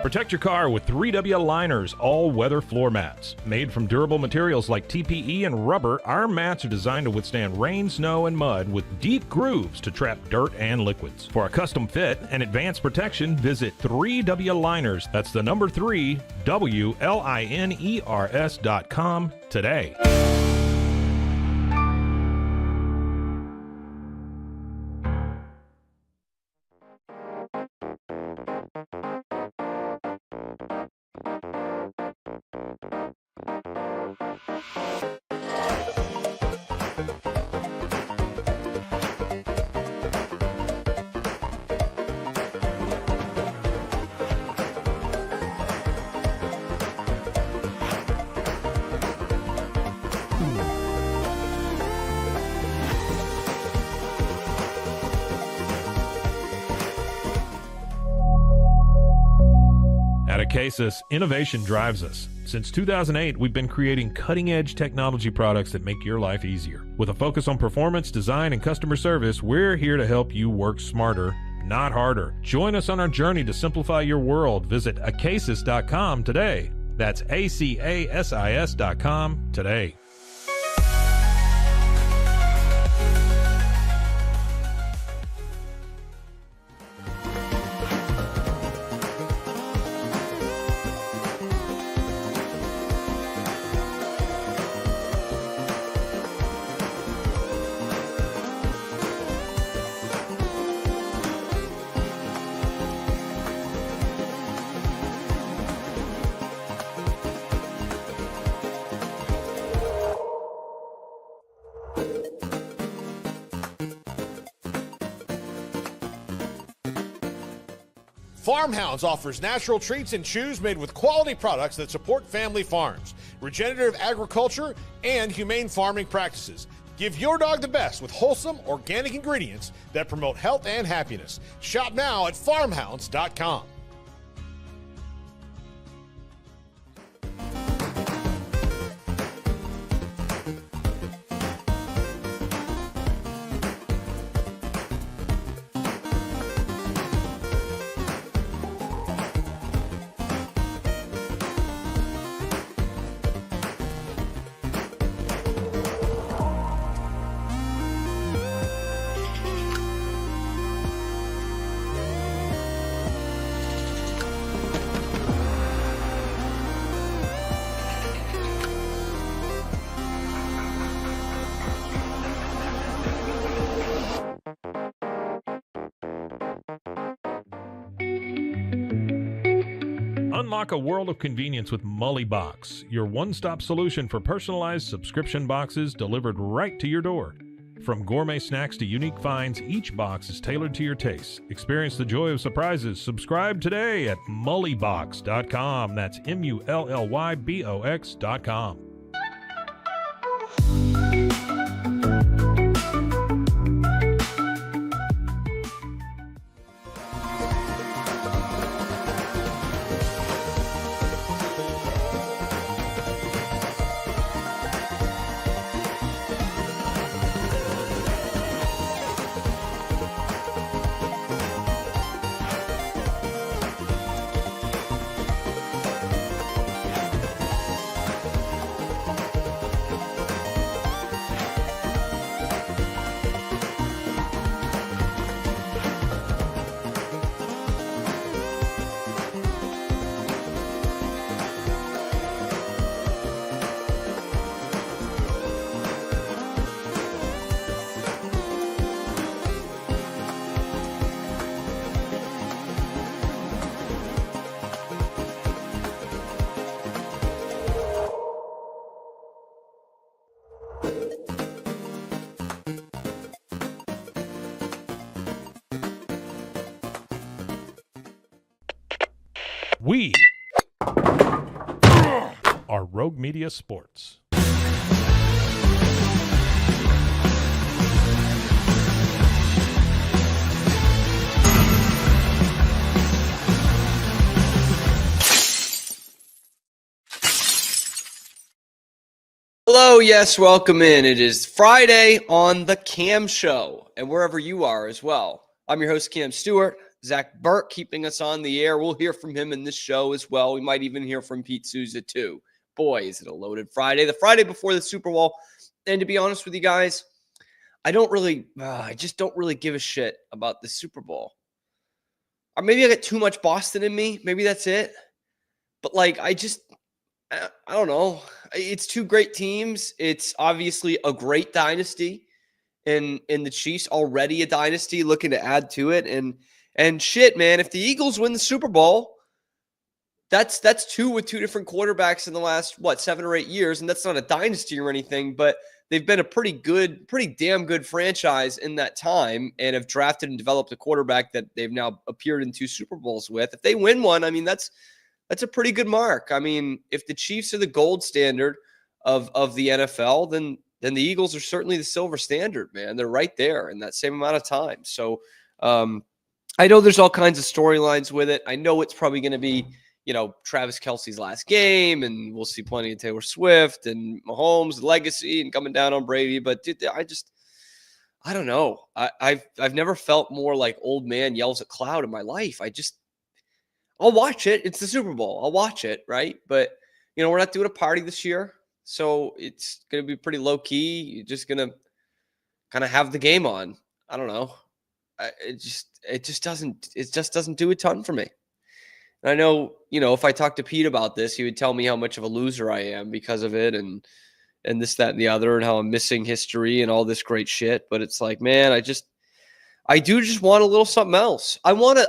Protect your car with 3W Liners all-weather floor mats. Made from durable materials like TPE and rubber, our mats are designed to withstand rain, snow, and mud with deep grooves to trap dirt and liquids. For a custom fit and advanced protection, visit 3W Liners. That's the number 3, WLINERS.com today. At Acasis, innovation drives us. Since 2008, we've been creating cutting-edge technology products that make your life easier. With a focus on performance, design, and customer service, we're here to help you work smarter, not harder. Join us on our journey to simplify your world. Visit Acasis.com today. That's ACASIS.com today. Farmhounds offers natural treats and chews made with quality products that support family farms, regenerative agriculture, and humane farming practices. Give your dog the best with wholesome, organic ingredients that promote health and happiness. Shop now at farmhounds.com. Unlock a world of convenience with Mully Box, your one-stop solution for personalized subscription boxes delivered right to your door. From gourmet snacks to unique finds, each box is tailored to your tastes. Experience the joy of surprises. Subscribe today at mullybox.com. That's MULLYBOX.com. We are Rogue Media Sports. Hello, yes, welcome in. It is Friday on the Cam Show, and wherever you are as well. I'm your host, Cam Stewart. Zach Burke keeping us on the air. We'll hear from him in this show as well. We might even hear from Pete Souza too. Boy, is it a loaded Friday. The Friday before the Super Bowl. And to be honest with you guys, I just don't really give a shit about the Super Bowl. Or maybe I got too much Boston in me. Maybe that's it. But like, I don't know. It's two great teams. It's obviously a great dynasty in the Chiefs, already a dynasty looking to add to it. And shit, man, if the Eagles win the Super Bowl, that's two with two different quarterbacks in the last, 7 or 8 years. And that's not a dynasty or anything, but they've been a pretty damn good franchise in that time and have drafted and developed a quarterback that they've now appeared in 2 Super Bowls with. If they win one, I mean, that's a pretty good mark. I mean, if the Chiefs are the gold standard of the NFL, then the Eagles are certainly the silver standard, man. They're right there in that same amount of time. So I know there's all kinds of storylines with it. I know it's probably going to be, Travis Kelce's last game, and we'll see plenty of Taylor Swift and Mahomes' legacy and coming down on Brady. But dude, I don't know. I've never felt more like old man yells at cloud in my life. I'll watch it. It's the Super Bowl. I'll watch it, right? But we're not doing a party this year, so it's going to be pretty low key. You're just going to kind of have the game on. I don't know. It just doesn't do a ton for me. And I know, if I talked to Pete about this, he would tell me how much of a loser I am because of it and this, that, and the other, and how I'm missing history and all this great shit. But it's like, man, I do just want a little something else. I want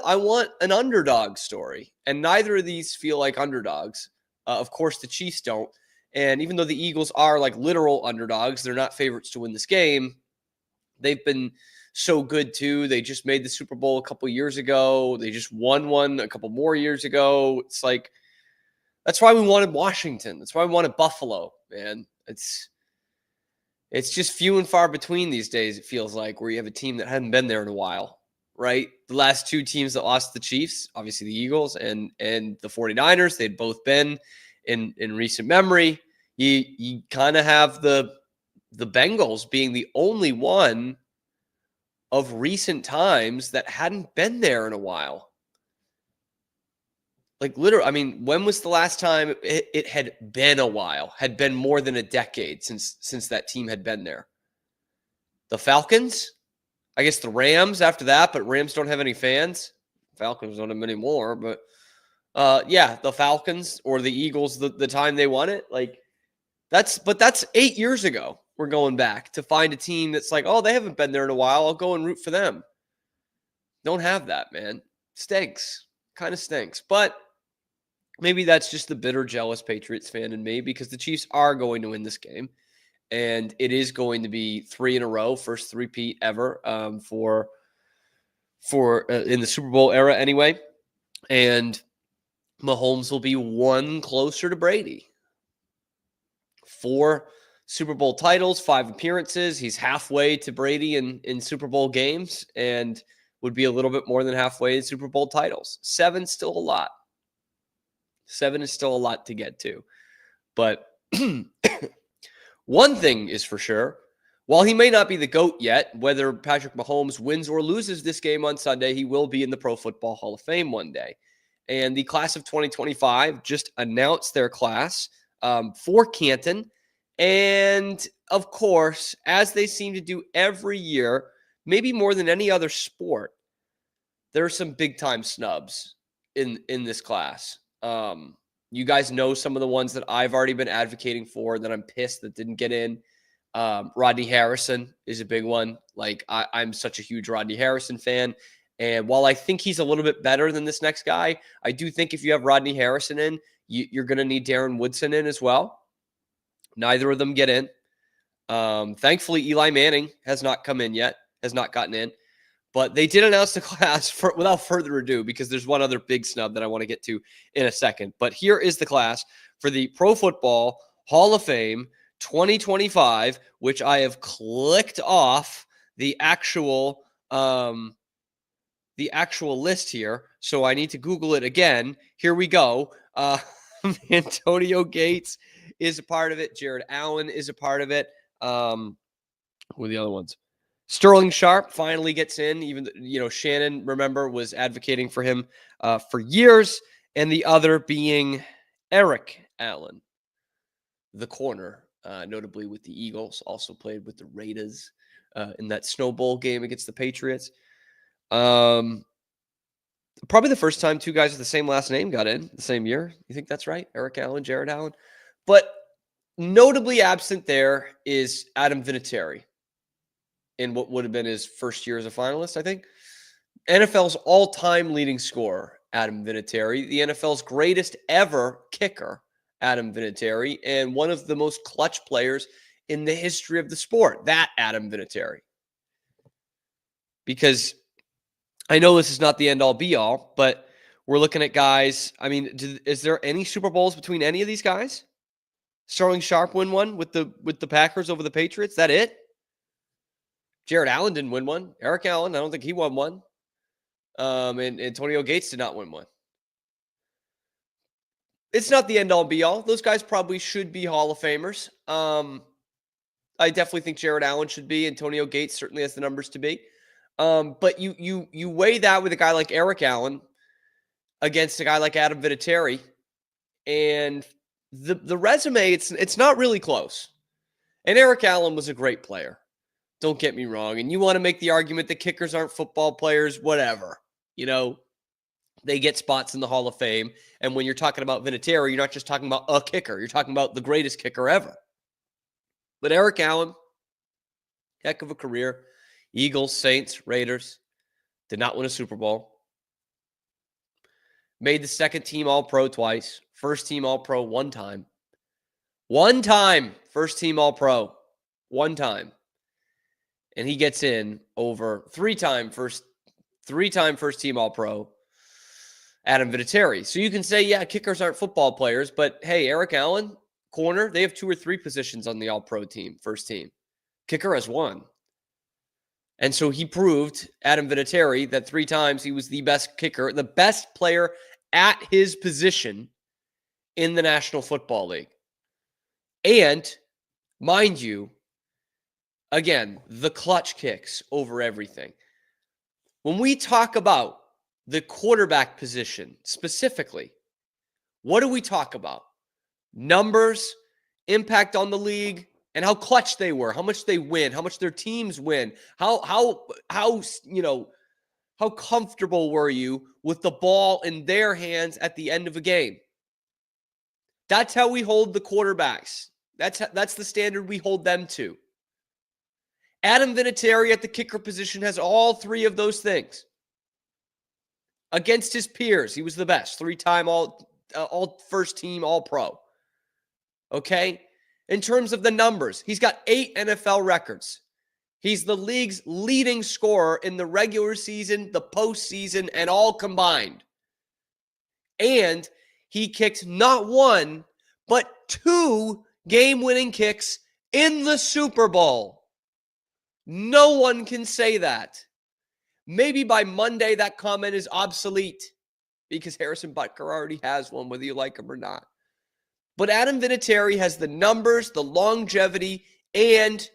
an underdog story, and neither of these feel like underdogs. Of course, the Chiefs don't. And even though the Eagles are like literal underdogs, they're not favorites to win this game. They've been so good too. They just made the Super Bowl a couple years ago. They just won one a couple more years ago. It's like, that's why we wanted Washington. That's why we wanted Buffalo, man. It's just few and far between these days, it feels like, where you have a team that hadn't been there in a while, right? The last 2 teams that lost to the Chiefs, obviously the Eagles and the 49ers, they'd both been in recent memory. You kind of have the Bengals being the only one of recent times that hadn't been there in a while. Like literally, I mean, when was the last time it had been a while? Had been more than a decade since that team had been there. The Falcons? I guess the Rams after that, but Rams don't have any fans. Falcons don't have many more, but yeah, the Falcons or the Eagles, the time they won it. Like that's 8 years ago. We're going back to find a team that's like, oh, they haven't been there in a while. I'll go and root for them. Don't have that, man. Stinks. Kind of stinks. But maybe that's just the bitter, jealous Patriots fan in me, because the Chiefs are going to win this game. And it is going to be 3 in a row, first three-peat ever for in the Super Bowl era anyway. And Mahomes will be 1 closer to Brady. 4 Super Bowl titles, 5 appearances. He's halfway to Brady in Super Bowl games and would be a little bit more than halfway in Super Bowl titles. 7's still a lot. 7 is still a lot to get to. But one thing is for sure, while he may not be the GOAT yet, whether Patrick Mahomes wins or loses this game on Sunday, he will be in the Pro Football Hall of Fame one day. And the class of 2025 just announced their class for Canton. And of course, as they seem to do every year, maybe more than any other sport, there are some big time snubs in this class. You guys know some of the ones that I've already been advocating for that I'm pissed that didn't get in. Rodney Harrison is a big one. Like I'm such a huge Rodney Harrison fan. And while I think he's a little bit better than this next guy, I do think if you have Rodney Harrison in, you're going to need Darren Woodson in as well. Neither of them get in. Thankfully, Eli Manning has not come in yet, has not gotten in. But they did announce the class without further ado, because there's one other big snub that I want to get to in a second. But here is the class for the Pro Football Hall of Fame 2025, which I have clicked off the actual list here. So I need to Google it again. Here we go. Antonio Gates is a part of it. Jared Allen is a part of it. Who are the other ones? Sterling Sharp finally gets in. Even, Shannon, remember, was advocating for him for years. And the other being Eric Allen, the corner, notably with the Eagles, also played with the Raiders in that Snow Bowl game against the Patriots. Probably the first time two guys with the same last name got in the same year. You think that's right? Eric Allen, Jared Allen. But notably absent there is Adam Vinatieri in what would have been his first year as a finalist, I think. NFL's all-time leading scorer, Adam Vinatieri. The NFL's greatest ever kicker, Adam Vinatieri. And one of the most clutch players in the history of the sport, that Adam Vinatieri. Because I know this is not the end-all, be-all, but we're looking at guys. I mean, is there any Super Bowls between any of these guys? Sterling Sharp win one with the Packers over the Patriots. That it? Jared Allen didn't win one. Eric Allen, I don't think he won one. And Antonio Gates did not win one. It's not the end-all, be-all. Those guys probably should be Hall of Famers. I definitely think Jared Allen should be. Antonio Gates certainly has the numbers to be. But you weigh that with a guy like Eric Allen against a guy like Adam Vinatieri, and the resume, it's not really close. And Eric Allen was a great player. Don't get me wrong. And you want to make the argument that kickers aren't football players, whatever. They get spots in the Hall of Fame. And when you're talking about Vinatieri, you're not just talking about a kicker. You're talking about the greatest kicker ever. But Eric Allen, heck of a career. Eagles, Saints, Raiders. Did not win a Super Bowl. Made the second team All-Pro twice. First team All-Pro one time. One time. First team All-Pro. One time. And he gets in over three-time first team All-Pro, Adam Vinatieri. So you can say, yeah, kickers aren't football players, but hey, Eric Allen, corner, they have 2 or 3 positions on the All-Pro team, first team. Kicker has 1. And so he proved, Adam Vinatieri, that 3 times he was the best kicker, the best player at his position in the National Football League. And, mind you, again, the clutch kicks over everything. When we talk about the quarterback position specifically, what do we talk about? Numbers, impact on the league, and how clutch they were, how much they win, how much their teams win, how comfortable were you with the ball in their hands at the end of a game? That's how we hold the quarterbacks. That's the standard we hold them to. Adam Vinatieri at the kicker position has all 3 of those things. Against his peers, he was the best. 3-time all first team, All-Pro. Okay? In terms of the numbers, he's got 8 NFL records. He's the league's leading scorer in the regular season, the postseason, and all combined. And he kicked not 1, but 2 game-winning kicks in the Super Bowl. No one can say that. Maybe by Monday that comment is obsolete because Harrison Butker already has one, whether you like him or not. But Adam Vinatieri has the numbers, the longevity, and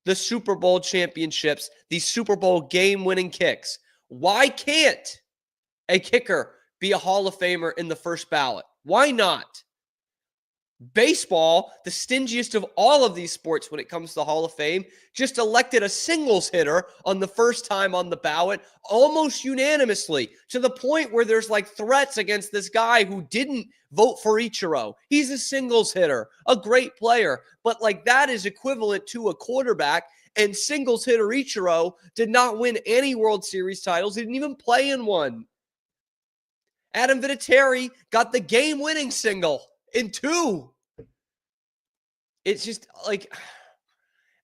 the Super Bowl championships, the Super Bowl game-winning kicks. Why can't a kicker be a Hall of Famer in the first ballot? Why not? Baseball, the stingiest of all of these sports when it comes to the Hall of Fame, just elected a singles hitter on the first time on the ballot almost unanimously, to the point where there's like threats against this guy who didn't vote for Ichiro. He's a singles hitter, a great player, but like that is equivalent to a quarterback, and singles hitter Ichiro did not win any World Series titles. He didn't even play in one. Adam Vinatieri got the game-winning single in 2. It's just like,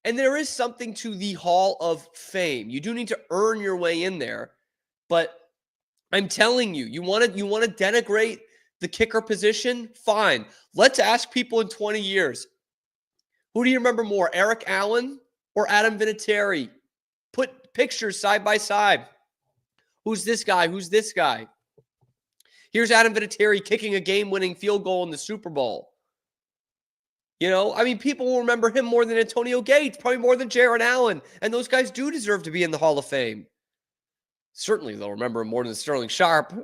and there is something to the Hall of Fame. You do need to earn your way in there, but I'm telling you, you want to denigrate the kicker position? Fine. Let's ask people in 20 years. Who do you remember more, Eric Allen or Adam Vinatieri? Put pictures side by side. Who's this guy? Who's this guy? Here's Adam Vinatieri kicking a game-winning field goal in the Super Bowl. You know, I mean, people will remember him more than Antonio Gates, probably more than Jared Allen. And those guys do deserve to be in the Hall of Fame. Certainly, they'll remember him more than Sterling Sharp,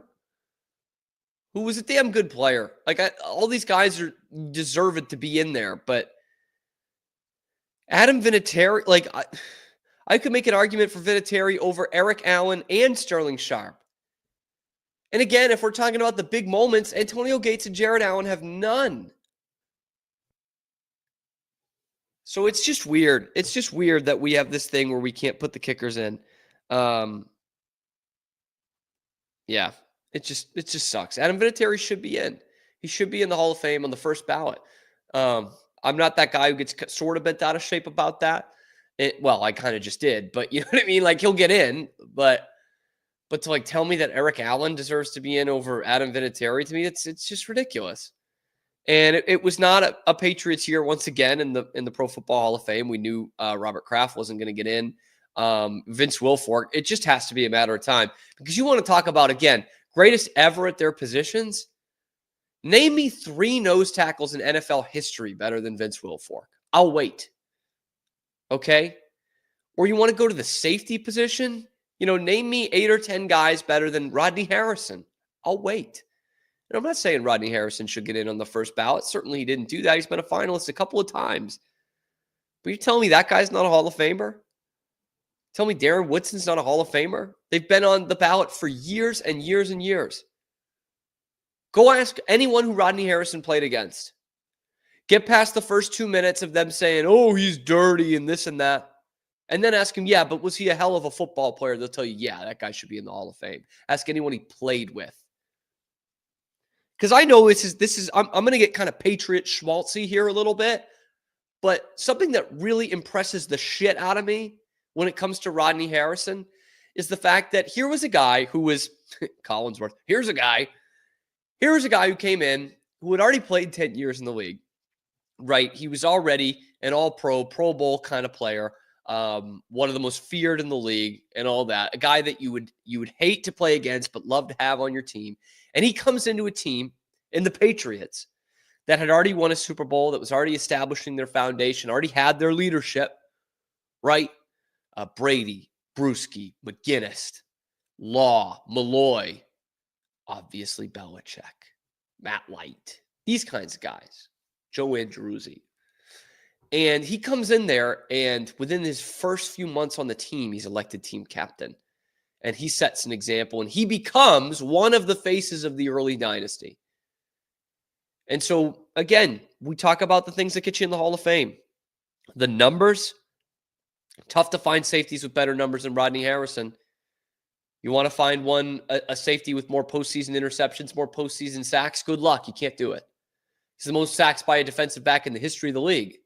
who was a damn good player. Like, all these guys deserve it to be in there. But Adam Vinatieri, like, I could make an argument for Vinatieri over Eric Allen and Sterling Sharp. And again, if we're talking about the big moments, Antonio Gates and Jared Allen have none. So it's just weird. It's just weird that we have this thing where we can't put the kickers in. Yeah, it just sucks. Adam Vinatieri should be in. He should be in the Hall of Fame on the first ballot. I'm not that guy who gets sort of bent out of shape about that. Well, I kind of just did, but you know what I mean? Like, he'll get in, but to like tell me that Eric Allen deserves to be in over Adam Vinatieri, to me, it's just ridiculous. And it was not a Patriots year once again in the Pro Football Hall of Fame. We knew Robert Kraft wasn't going to get in. Vince Wilfork. It just has to be a matter of time, because you want to talk about, again, greatest ever at their positions. Name me 3 nose tackles in NFL history better than Vince Wilfork. I'll wait. Okay? Or you want to go to the safety position? You know, name me 8 or 10 guys better than Rodney Harrison. I'll wait. And I'm not saying Rodney Harrison should get in on the first ballot. Certainly he didn't do that. He's been a finalist a couple of times. But you're telling me that guy's not a Hall of Famer? Tell me Darren Woodson's not a Hall of Famer? They've been on the ballot for years and years and years. Go ask anyone who Rodney Harrison played against. Get past the first 2 minutes of them saying, oh, he's dirty and this and that. And then ask him, yeah, but was he a hell of a football player? They'll tell you, yeah, that guy should be in the Hall of Fame. Ask anyone he played with. Because I know this is I'm going to get kind of Patriot schmaltzy here a little bit, but something that really impresses the shit out of me when it comes to Rodney Harrison is the fact that here was a guy who was Collinsworth. Here's a guy who came in who had already played 10 years in the league, right? He was already an all-pro, Pro Bowl kind of player, one of the most feared in the league and all that, a guy that you would hate to play against but love to have on your team. And he comes into a team in the Patriots that had already won a Super Bowl, that was already establishing their foundation, already had their leadership, right? Brady, Bruschi, McGinnis, Law, Malloy, obviously Belichick, Matt Light, these kinds of guys, Joe Andruzzi. And he comes in there, and within his first few months on the team, he's elected team captain. And he sets an example, and he becomes one of the faces of the early dynasty. And so, again, we talk about the things that get you in the Hall of Fame. The numbers, tough to find safeties with better numbers than Rodney Harrison. You want to find a safety with more postseason interceptions, more postseason sacks, good luck. You can't do it. He's the most sacks by a defensive back in the history of the league.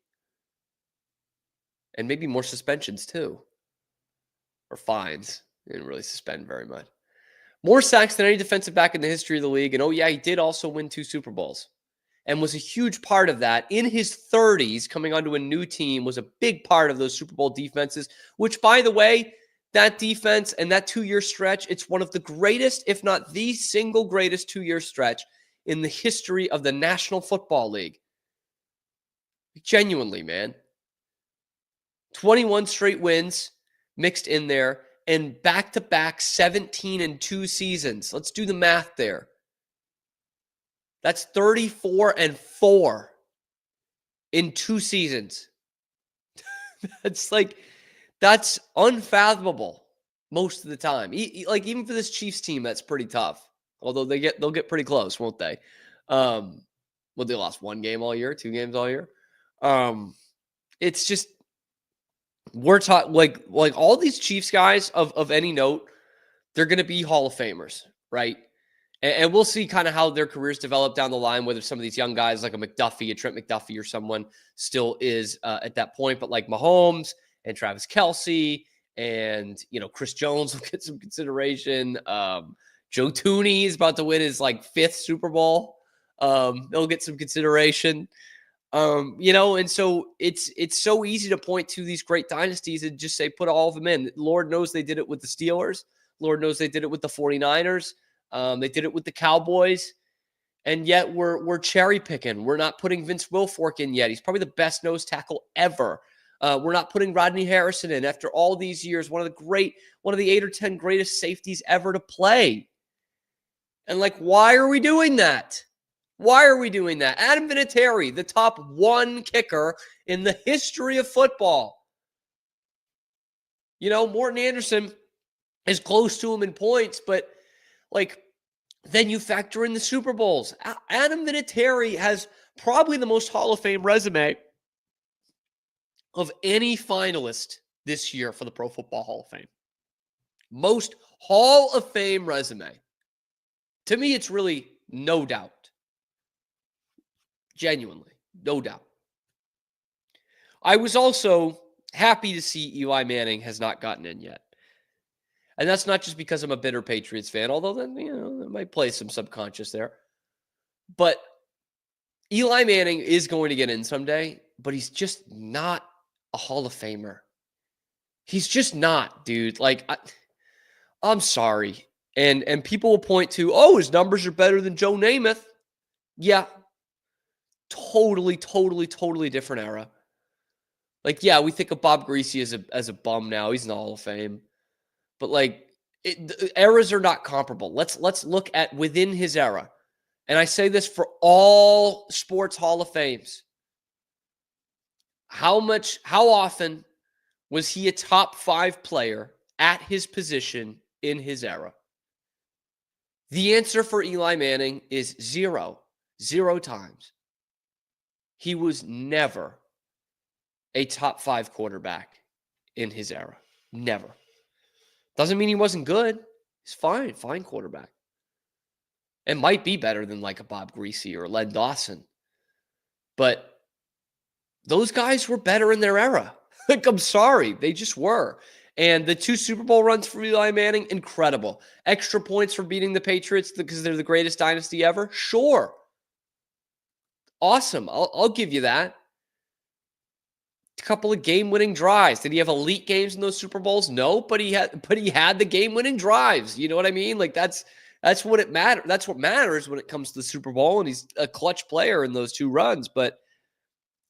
And maybe more suspensions, too. Or fines. He didn't really suspend very much. More sacks than any defensive back in the history of the league. And oh, yeah, he did also win 2 Super Bowls. And was a huge part of that. In his 30s, coming onto a new team, was a big part of those Super Bowl defenses, which, by the way, that defense and that 2-year stretch, it's one of the greatest, if not the single greatest 2-year stretch in the history of the National Football League. Genuinely, man. 21 straight wins mixed in there, and back-to-back 17-2 seasons. Let's do the math there. That's 34-4 in 2 seasons. That's unfathomable most of the time. Even for this Chiefs team, that's pretty tough. Although they'll get pretty close, won't they? They lost 1 game all year, 2 games all year. It's just, we're talking like all these Chiefs guys of any note, they're going to be Hall of Famers, right? And we'll see kind of how their careers develop down the line, whether some of these young guys like a McDuffie, a Trent McDuffie or someone still is at that point. But like Mahomes and Travis Kelce and, Chris Jones will get some consideration. Joe Tooney is about to win his 5th Super Bowl. They'll get some consideration. And so it's so easy to point to these great dynasties and just say, put all of them in. Lord knows they did it with the Steelers. Lord knows they did it with the 49ers. They did it with the Cowboys. And yet we're cherry picking. We're not putting Vince Wilfork in yet. He's probably the best nose tackle ever. We're not putting Rodney Harrison in after all these years. One of the 8 or 10 greatest safeties ever to play. And like, why are we doing that? Why are we doing that? Adam Vinatieri, the top 1 kicker in the history of football. You know, Morton Anderson is close to him in points, but like, then you factor in the Super Bowls. Adam Vinatieri has probably the most Hall of Fame resume of any finalist this year for the Pro Football Hall of Fame. Most Hall of Fame resume. To me, it's really no doubt. Genuinely, no doubt. I was also happy to see Eli Manning has not gotten in yet. And that's not just because I'm a bitter Patriots fan, although then, you know, that might play some subconscious there. But Eli Manning is going to get in someday, but he's just not a Hall of Famer. He's just not, dude. Like, I'm sorry. And people will point to, oh, his numbers are better than Joe Namath. Yeah. Totally different era. Like, yeah, we think of Bob Greasy as a bum now. He's in the Hall of Fame. But like, the eras are not comparable. Let's look at within his era. And I say this for all sports Hall of Fames. How often was he a top 5 player at his position in his era? The answer for Eli Manning is 0. 0 times. He was never a top 5 quarterback in his era. Never. Doesn't mean he wasn't good. He's fine quarterback. And might be better than like a Bob Greasy or Len Dawson. But those guys were better in their era. Like, I'm sorry. They just were. And the 2 Super Bowl runs for Eli Manning, incredible. Extra points for beating the Patriots because they're the greatest dynasty ever? Sure. Awesome. I'll give you that. A couple of game-winning drives. Did he have elite games in those Super Bowls? No, but he had the game-winning drives. You know what I mean? Like, that's what it matters. That's what matters when it comes to the Super Bowl, and he's a clutch player in those 2 runs. But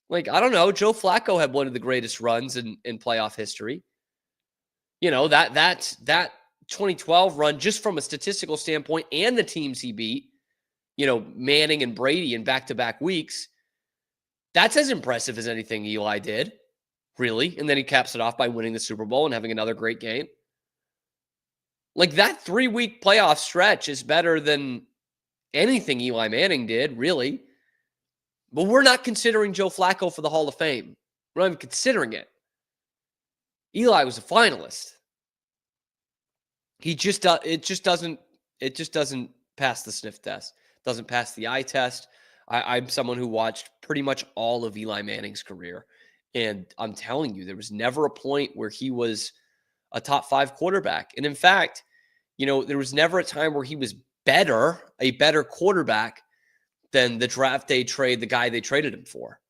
like, I don't know, Joe Flacco had one of the greatest runs in playoff history. You know, that 2012 run, just from a statistical standpoint, and the teams he beat, you know, Manning and Brady in back-to-back weeks. That's as impressive as anything Eli did, really. And then he caps it off by winning the Super Bowl and having another great game. Like, that 3-week playoff stretch is better than anything Eli Manning did, really. But we're not considering Joe Flacco for the Hall of Fame. We're not even considering it. Eli was a finalist. It just doesn't pass the sniff test. Doesn't pass the eye test. I'm someone who watched pretty much all of Eli Manning's career. And I'm telling you, there was never a point where he was a top 5 quarterback. And in fact, you know, there was never a time where he was a better quarterback than the draft day trade, the guy they traded him for.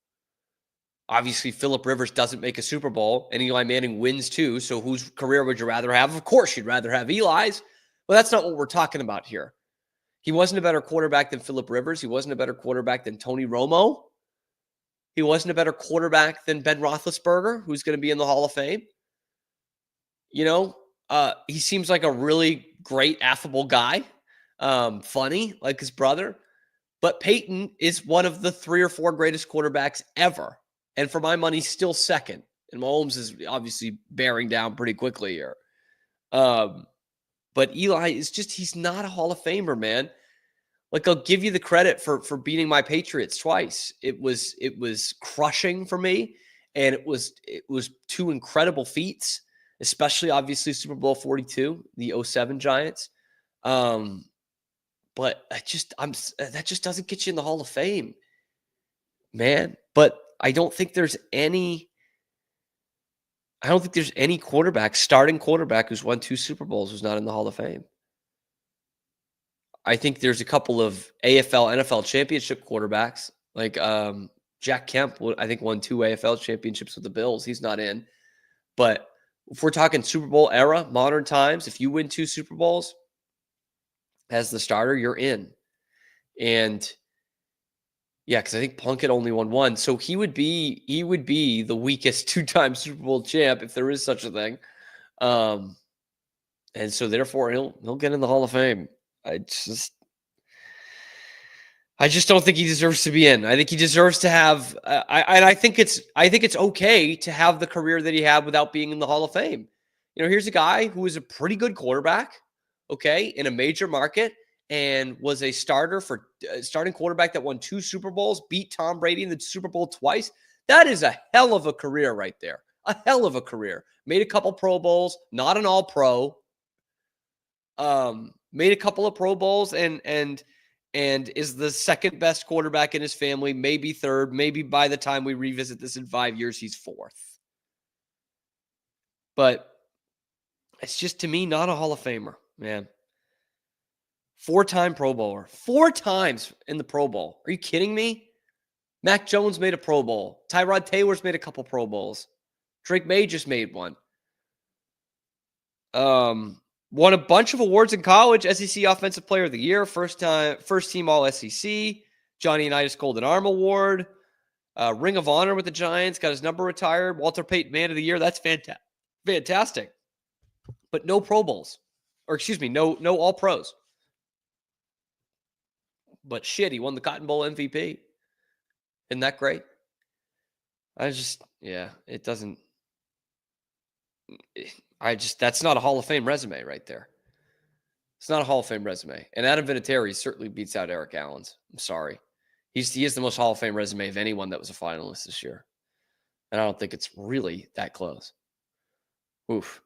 Obviously, Phillip Rivers doesn't make a Super Bowl, and Eli Manning wins too. So whose career would you rather have? Of course, you'd rather have Eli's. But that's not what we're talking about here. He wasn't a better quarterback than Phillip Rivers. He wasn't a better quarterback than Tony Romo. He wasn't a better quarterback than Ben Roethlisberger, who's going to be in the Hall of Fame. You know, he seems like a really great, affable guy. Funny, like his brother. But Peyton is one of the 3 or 4 greatest quarterbacks ever. And for my money, still second. And Mahomes is obviously bearing down pretty quickly here. But Eli is he's not a Hall of Famer, man. Like, I'll give you the credit for beating my Patriots twice. It was crushing for me. And it was 2 incredible feats, especially obviously Super Bowl 42, the 07 Giants. But that just doesn't get you in the Hall of Fame, man. But I don't think there's any starting quarterback who's won 2 Super Bowls who's not in the Hall of Fame. I think there's a couple of AFL, NFL championship quarterbacks, like Jack Kemp, I think won 2 AFL championships with the Bills. He's not in. But if we're talking Super Bowl era, modern times, if you win 2 Super Bowls as the starter, you're in. And yeah, because I think Plunkett only won one. So he would be the weakest two-time Super Bowl champ if there is such a thing. And so therefore he'll get in the Hall of Fame. I just don't think he deserves to be in. I think he deserves to have. I think it's okay to have the career that he had without being in the Hall of Fame. Here's a guy who was a pretty good quarterback, okay, in a major market, and was a starting quarterback that won 2 Super Bowls, beat Tom Brady in the Super Bowl twice. That is a hell of a career right there. A hell of a career. Made a couple Pro Bowls, not an All-Pro. Made a couple of Pro Bowls and is the second best quarterback in his family, maybe third. Maybe by the time we revisit this in 5 years, he's fourth. But it's just, to me, not a Hall of Famer, man. 4-time Pro Bowler. 4 times in the Pro Bowl. Are you kidding me? Mac Jones made a Pro Bowl. Tyrod Taylor's made a couple Pro Bowls. Drake May just made one. Won a bunch of awards in college. SEC Offensive Player of the Year. First team All SEC. Johnny Unitas Golden Arm Award. Ring of Honor with the Giants. Got his number retired. Walter Payton Man of the Year. That's fantastic. But no Pro Bowls. Or excuse me, no All Pros. But shit, he won the Cotton Bowl MVP. Isn't that great? It doesn't. That's not a Hall of Fame resume right there. It's not a Hall of Fame resume. And Adam Vinatieri certainly beats out Eric Allen's. I'm sorry. He is the most Hall of Fame resume of anyone that was a finalist this year. And I don't think it's really that close. Oof.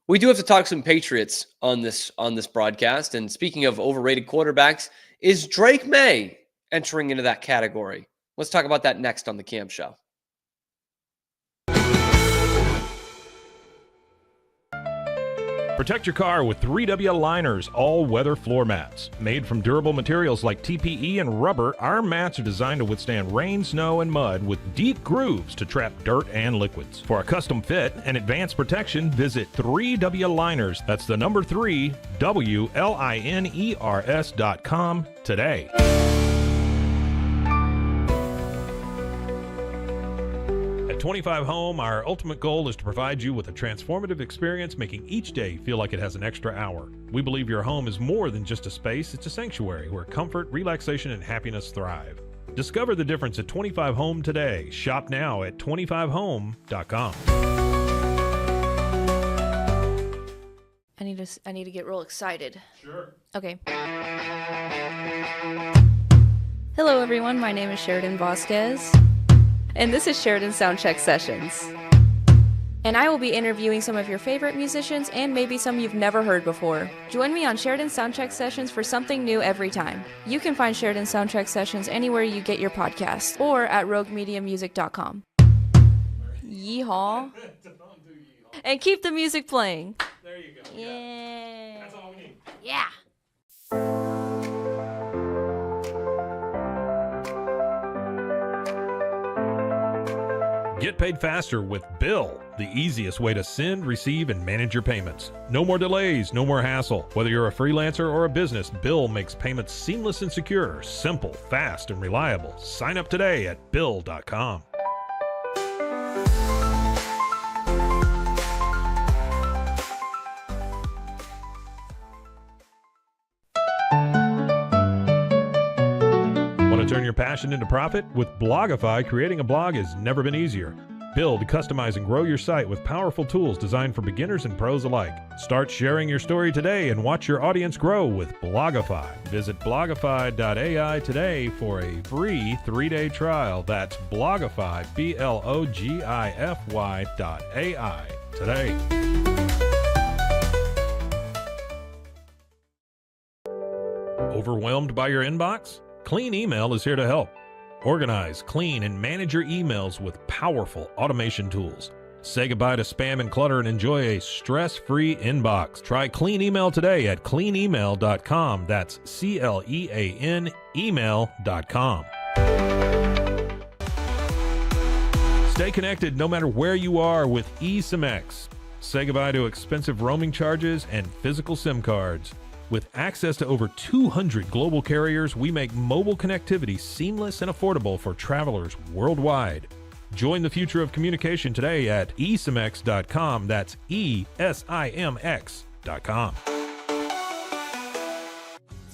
We do have to talk some Patriots on this broadcast. And speaking of overrated quarterbacks, is Drake May entering into that category? Let's talk about that next on the Cam Show. Protect your car with 3W Liners all-weather floor mats. Made from durable materials like TPE and rubber, our mats are designed to withstand rain, snow, and mud with deep grooves to trap dirt and liquids. For a custom fit and advanced protection, visit 3W Liners. That's the number 3, WLINERS.com today. At 25 Home, our ultimate goal is to provide you with a transformative experience, making each day feel like it has an extra hour. We believe your home is more than just a space, it's a sanctuary where comfort, relaxation, and happiness thrive. Discover the difference at 25 Home today. Shop now at 25home.com. I need to get real excited. Sure. Okay. Hello everyone, my name is Sheridan Vasquez. And this is Sheridan Soundcheck Sessions. And I will be interviewing some of your favorite musicians and maybe some you've never heard before. Join me on Sheridan Soundcheck Sessions for something new every time. You can find Sheridan Soundcheck Sessions anywhere you get your podcasts or at roguemediamusic.com. Yeehaw. And keep the music playing. There you go. Yeah. That's all we need. Yeah. Get paid faster with Bill, the easiest way to send, receive, and manage your payments. No more delays, no more hassle. Whether you're a freelancer or a business, Bill makes payments seamless and secure, simple, fast, and reliable. Sign up today at Bill.com. Want to turn your passion into profit? With Blogify, creating a blog has never been easier. Build, customize, and grow your site with powerful tools designed for beginners and pros alike. Start sharing your story today and watch your audience grow with Blogify. Visit blogify.ai today for a free 3-day trial. That's Blogify, Blogify.ai today. Overwhelmed by your inbox? Clean Email is here to help. Organize, clean, and manage your emails with powerful automation tools. Say goodbye to spam and clutter and enjoy a stress-free inbox. Try Clean Email today at cleanemail.com. That's CLEAN email.com. Stay connected no matter where you are with eSIMX. Say goodbye to expensive roaming charges and physical SIM cards. With access to over 200 global carriers, we make mobile connectivity seamless and affordable for travelers worldwide. Join the future of communication today at esimx.com. That's ESIMX.com.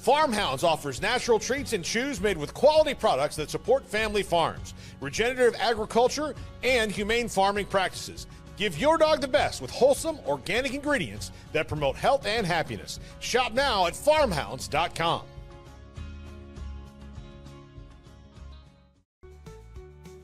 Farmhounds offers natural treats and chews made with quality products that support family farms, regenerative agriculture, and humane farming practices. Give your dog the best with wholesome, organic ingredients that promote health and happiness. Shop now at farmhounds.com.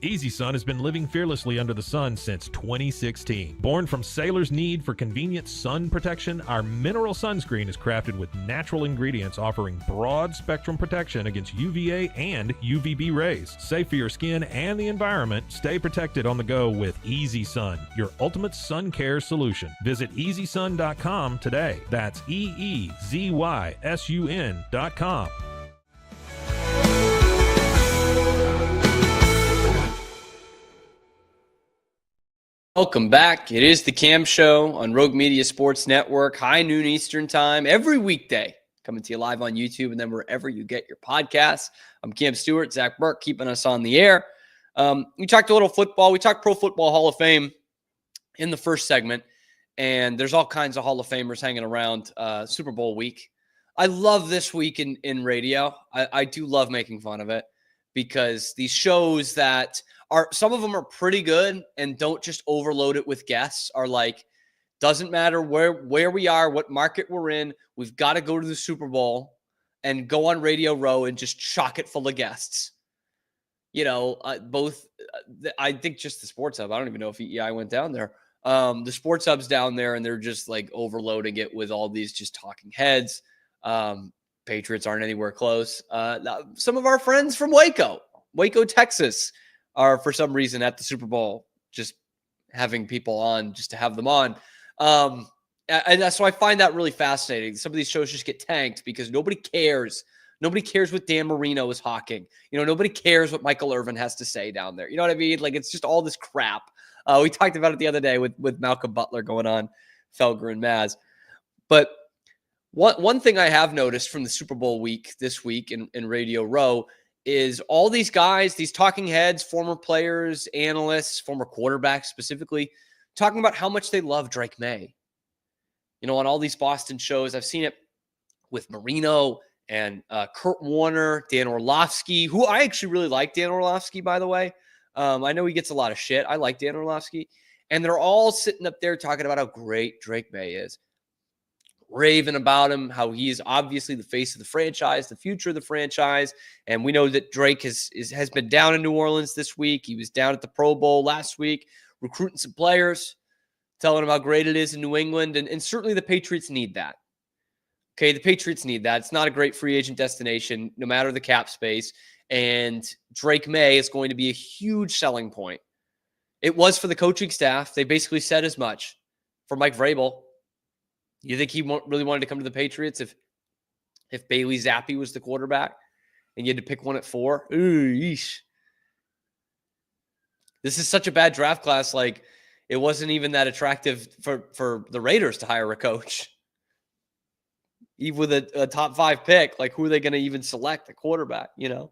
Easy Sun has been living fearlessly under the sun since 2016. Born from sailors' need for convenient sun protection, our mineral sunscreen is crafted with natural ingredients offering broad spectrum protection against UVA and UVB rays. Safe for your skin and the environment, stay protected on the go with Easy Sun, your ultimate sun care solution. Visit EasySun.com today. That's EEZYSUN.com. Welcome back. It is the Cam Show on Rogue Media Sports Network, high noon Eastern time, every weekday, coming to you live on YouTube and then wherever you get your podcasts. I'm Cam Stewart, Zach Burke, keeping us on the air. We talked a little football. We talked Pro Football Hall of Fame in the first segment, and there's all kinds of Hall of Famers hanging around Super Bowl week. I love this week in radio. I do love making fun of it because these shows that some of them are pretty good and don't just overload it with guests, are like, doesn't matter where we are, what market we're in, we've got to go to the Super Bowl and go on Radio Row and just chock it full of guests. You know, I think just the Sports Hub. I don't even know if EEI went down there. The Sports Hub's down there and they're just like overloading it with all these just talking heads. Patriots aren't anywhere close. Some of our friends from Waco, Texas, are for some reason at the Super Bowl, just having people on just to have them on. And so I find that really fascinating. Some of these shows just get tanked because nobody cares. Nobody cares what Dan Marino is hawking. You know, nobody cares what Michael Irvin has to say down there. You know what I mean? Like, it's just all this crap. We talked about it the other day with Malcolm Butler going on Felger and Maz. But one thing I have noticed from the Super Bowl week this week in Radio Row is all these guys, these talking heads, former players, analysts, former quarterbacks specifically, talking about how much they love Drake May. You know, on all these Boston shows, I've seen it with Marino and Kurt Warner, Dan Orlovsky, who I actually really like Dan Orlovsky, by the way. I know he gets a lot of shit. I like Dan Orlovsky. And they're all sitting up there talking about how great Drake May is. Raving about him, how he is obviously the face of the franchise, the future of the franchise. And we know that Drake has been down in New Orleans this week. He was down at the Pro Bowl last week, recruiting some players, telling them how great it is in New England. And certainly the Patriots need that. Okay, the Patriots need that. It's not a great free agent destination, no matter the cap space. And Drake May is going to be a huge selling point. It was for the coaching staff. They basically said as much. For Mike Vrabel, you think he really wanted to come to the Patriots if Bailey Zappi was the quarterback and you had to pick one at 4? Ooh, yeesh. This is such a bad draft class. Like, it wasn't even that attractive for the Raiders to hire a coach. Even with a top 5 pick, like, who are they going to even select a quarterback, you know?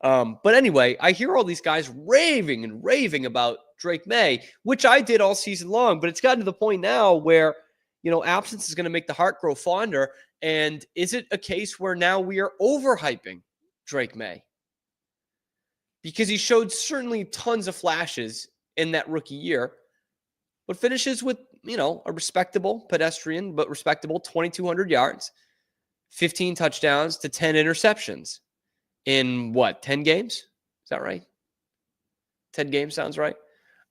But anyway, I hear all these guys raving and raving about Drake May, which I did all season long, but it's gotten to the point now where, you know, absence is going to make the heart grow fonder. And is it a case where now we are overhyping Drake May? Because he showed certainly tons of flashes in that rookie year, but finishes with, you know, a respectable, pedestrian, but respectable 2,200 yards, 15 touchdowns to 10 interceptions in 10 games? Is that right? 10 games sounds right.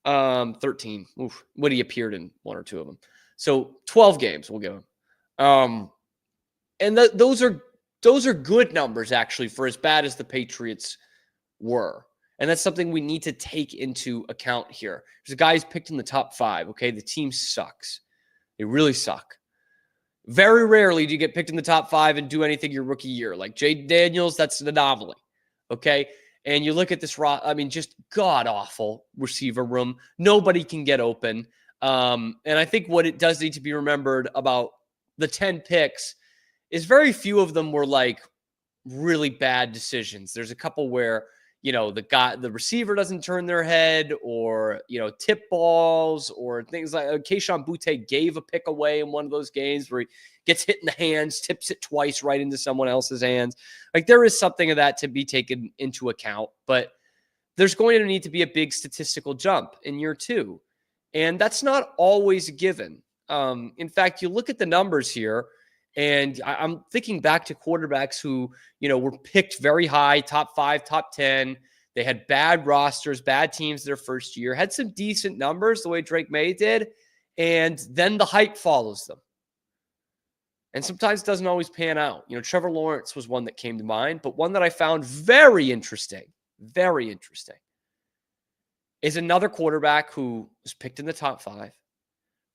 13. Oof. What he appeared in 1 or 2 of them. So 12 games we'll give him. And those are good numbers, actually, for as bad as the Patriots were. And that's something we need to take into account here. There's a guy who's picked in the top 5, okay? The team sucks. They really suck. Very rarely do you get picked in the top 5 and do anything your rookie year. Like Jayden Daniels, that's an anomaly, okay? And you look at this, just god-awful receiver room. Nobody can get open. And I think what it does need to be remembered about the 10 picks is very few of them were like really bad decisions. There's a couple where, the receiver doesn't turn their head, or, tip balls, or things like Kayshon Boutte gave a pick away in one of those games where he gets hit in the hands, tips it twice right into someone else's hands. Like, there is something of that to be taken into account, but there's going to need to be a big statistical jump in year 2. And that's not always a given. In fact, you look at the numbers here, and I'm thinking back to quarterbacks who, were picked very high, top 5, top 10. They had bad rosters, bad teams their first year, had some decent numbers the way Drake May did, and then the hype follows them. And sometimes it doesn't always pan out. Trevor Lawrence was one that came to mind, but one that I found very interesting, is another quarterback who was picked in the top 5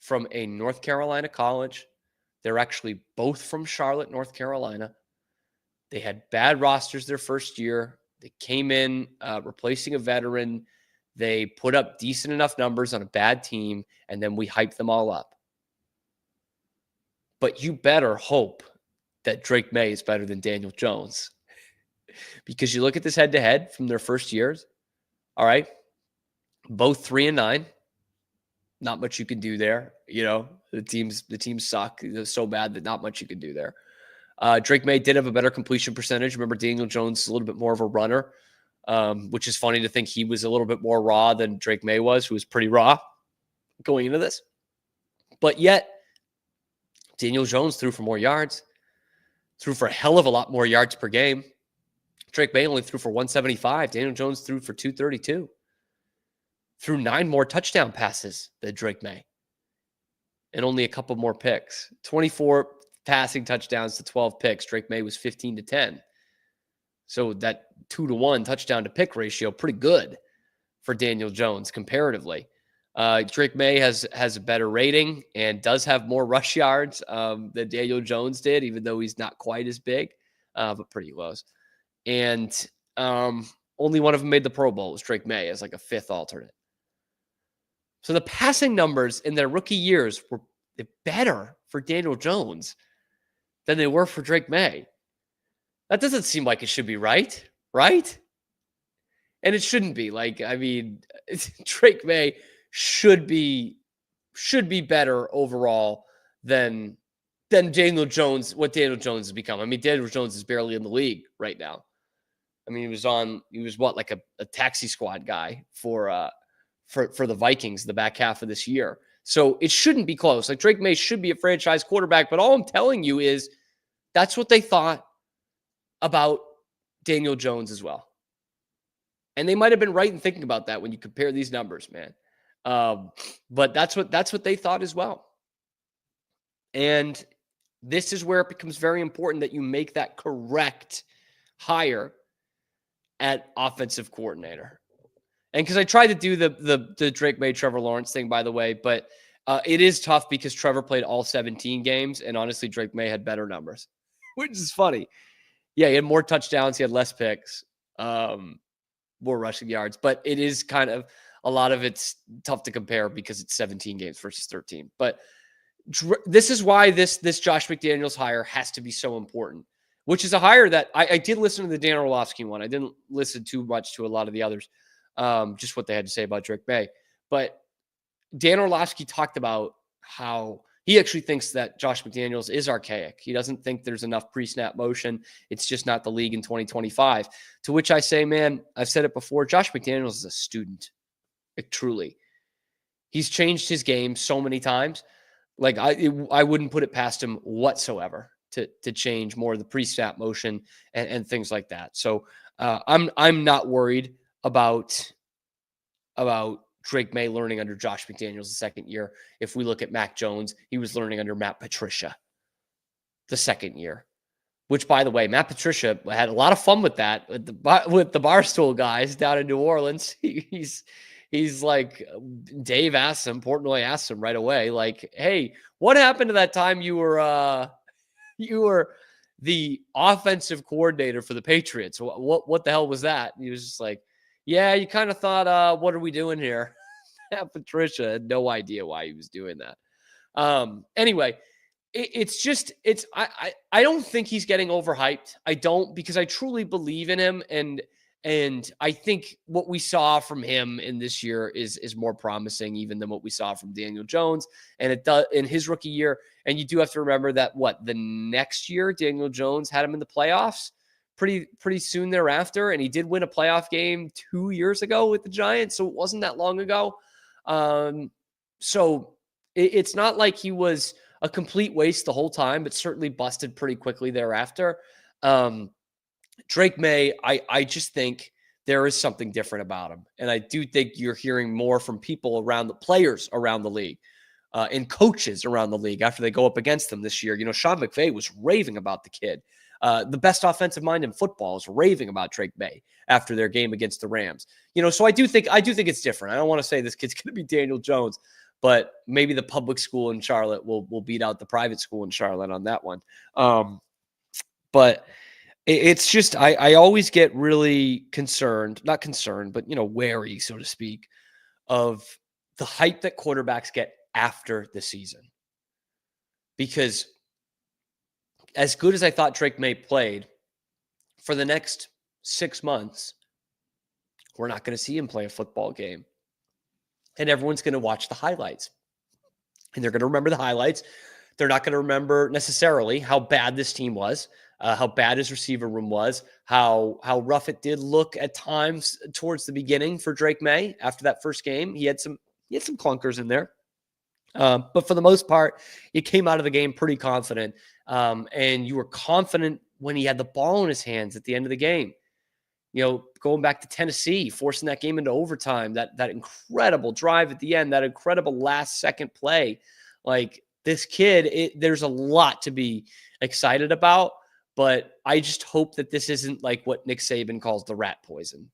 from a North Carolina college. They're actually both from Charlotte, North Carolina. They had bad rosters their first year. They came in replacing a veteran. They put up decent enough numbers on a bad team, and then we hyped them all up. But you better hope that Drake May is better than Daniel Jones, because you look at this head-to-head from their first years. All right, both 3-9. Not much you can do there. The teams suck. They're so bad that not much you can do there. Drake May did have a better completion percentage. Remember, Daniel Jones is a little bit more of a runner, which is funny to think he was a little bit more raw than Drake May was, who was pretty raw going into this. But yet, Daniel Jones threw for more yards, threw for a hell of a lot more yards per game. Drake May only threw for 175. Daniel Jones threw for 232. Threw 9 more touchdown passes than Drake May, and only a couple more picks. 24 passing touchdowns to 12 picks. Drake May was 15-10. So that 2-to-1 touchdown to pick ratio, pretty good for Daniel Jones comparatively. Drake May has a better rating and does have more rush yards than Daniel Jones did, even though he's not quite as big, but pretty close. And only one of them made the Pro Bowl. It was Drake May as like a 5th alternate. So the passing numbers in their rookie years were better for Daniel Jones than they were for Drake May. That doesn't seem like it should be right? And it shouldn't be. Drake May should be better overall than Daniel Jones, what Daniel Jones has become. I mean, Daniel Jones is barely in the league right now. I mean, he was like a taxi squad guy for the Vikings the back half of this year. So it shouldn't be close. Like, Drake May should be a franchise quarterback, but all I'm telling you is that's what they thought about Daniel Jones as well. And they might have been right in thinking about that when you compare these numbers, man. But that's what they thought as well. And this is where it becomes very important that you make that correct hire at offensive coordinator. And because I tried to do the Drake May, Trevor Lawrence thing, by the way, but it is tough because Trevor played all 17 games, and honestly, Drake May had better numbers, which is funny. Yeah, he had more touchdowns, he had less picks, more rushing yards, but it is kind of, a lot of it's tough to compare because it's 17 games versus 13. But this is why this Josh McDaniels hire has to be so important, which is a hire that I did listen to the Dan Orlovsky one. I didn't listen too much to a lot of the others. Just what they had to say about Drake May. But Dan Orlovsky talked about how he actually thinks that Josh McDaniels is archaic. He doesn't think there's enough pre-snap motion. It's just not the league in 2025. To which I say, man, I've said it before, Josh McDaniels is a student. Like, truly. He's changed his game so many times. Like, I wouldn't put it past him whatsoever to change more of the pre-snap motion and things like that. So I'm not worried about Drake May learning under Josh McDaniels the second year. If we look at Mac Jones, he was learning under Matt Patricia the second year, which, by the way, Matt Patricia had a lot of fun with that with the Barstool guys down in New Orleans. He's like, Dave asked him, Portnoy asked him right away, like, hey, what happened to that time you were the offensive coordinator for the Patriots? What the hell was that? And he was just like, yeah, you kind of thought, what are we doing here? Patricia had no idea why he was doing that. Anyway, I don't think he's getting overhyped. I don't, because I truly believe in him. And I think what we saw from him in this year is more promising even than what we saw from Daniel Jones. And it does in his rookie year. And you do have to remember that the next year, Daniel Jones had him in the playoffs pretty soon thereafter. And he did win a playoff game 2 years ago with the Giants. So it wasn't that long ago. So it's not like he was a complete waste the whole time, but certainly busted pretty quickly thereafter. Drake May, I just think there is something different about him. And I do think you're hearing more from people around the players around the league and coaches around the league after they go up against them this year. Sean McVay was raving about the kid. The best offensive mind in football is raving about Drake May after their game against the Rams. So I do think it's different. I don't want to say this kid's going to be Daniel Jones, but maybe the public school in Charlotte will beat out the private school in Charlotte on that one. But it's just, I always get really not concerned, but, wary, so to speak, of the hype that quarterbacks get after the season. Because as good as I thought Drake May played, for the next 6 months, we're not going to see him play a football game. And everyone's going to watch the highlights. And they're going to remember the highlights. They're not going to remember necessarily how bad this team was, how bad his receiver room was, how rough it did look at times towards the beginning for Drake May after that first game. He had some clunkers in there. But for the most part, he came out of the game pretty confident. And you were confident when he had the ball in his hands at the end of the game. Going back to Tennessee, forcing that game into overtime, that incredible drive at the end, that incredible last second play. Like, this kid, there's a lot to be excited about, but I just hope that this isn't like what Nick Saban calls the rat poison.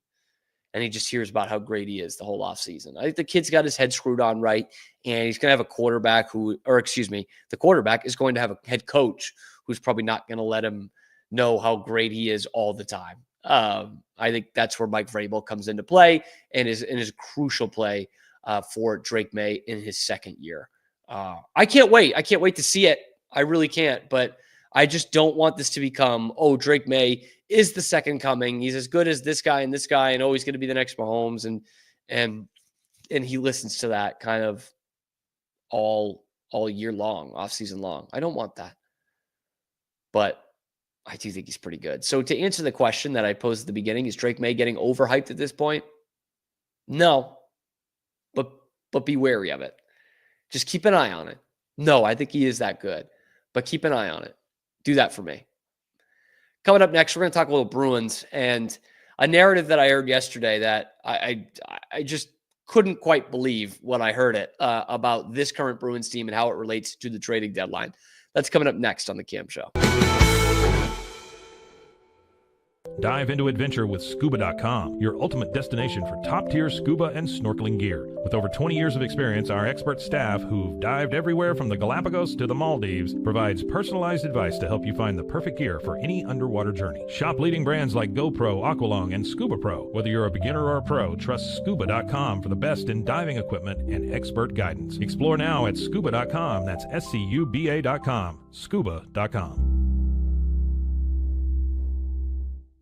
And he just hears about how great he is the whole offseason. I think the kid's got his head screwed on right, and he's going to have a quarterback the quarterback is going to have a head coach who's probably not going to let him know how great he is all the time. I think that's where Mike Vrabel comes into play and is a crucial play for Drake May in his second year. I can't wait. I can't wait to see it. I really can't. But I just don't want this to become, Drake May is the second coming. He's as good as this guy, and he's going to be the next Mahomes. And he listens to that kind of all year long, off season long. I don't want that. But I do think he's pretty good. So to answer the question that I posed at the beginning, is Drake May getting overhyped at this point? No, but be wary of it. Just keep an eye on it. No, I think he is that good, but keep an eye on it. Do that for me. Coming up next, we're going to talk a little Bruins and a narrative that I heard yesterday that I just couldn't quite believe when I heard it about this current Bruins team and how it relates to the trading deadline. That's coming up next on The Cam Show. Dive into adventure with Scuba.com, your ultimate destination for top-tier scuba and snorkeling gear. With over 20 years of experience, our expert staff, who've dived everywhere from the Galapagos to the Maldives, provides personalized advice to help you find the perfect gear for any underwater journey. Shop leading brands like GoPro, Aqualung, and Scuba Pro. Whether you're a beginner or a pro, trust Scuba.com for the best in diving equipment and expert guidance. Explore now at Scuba.com. That's SCUBA.com. Scuba.com.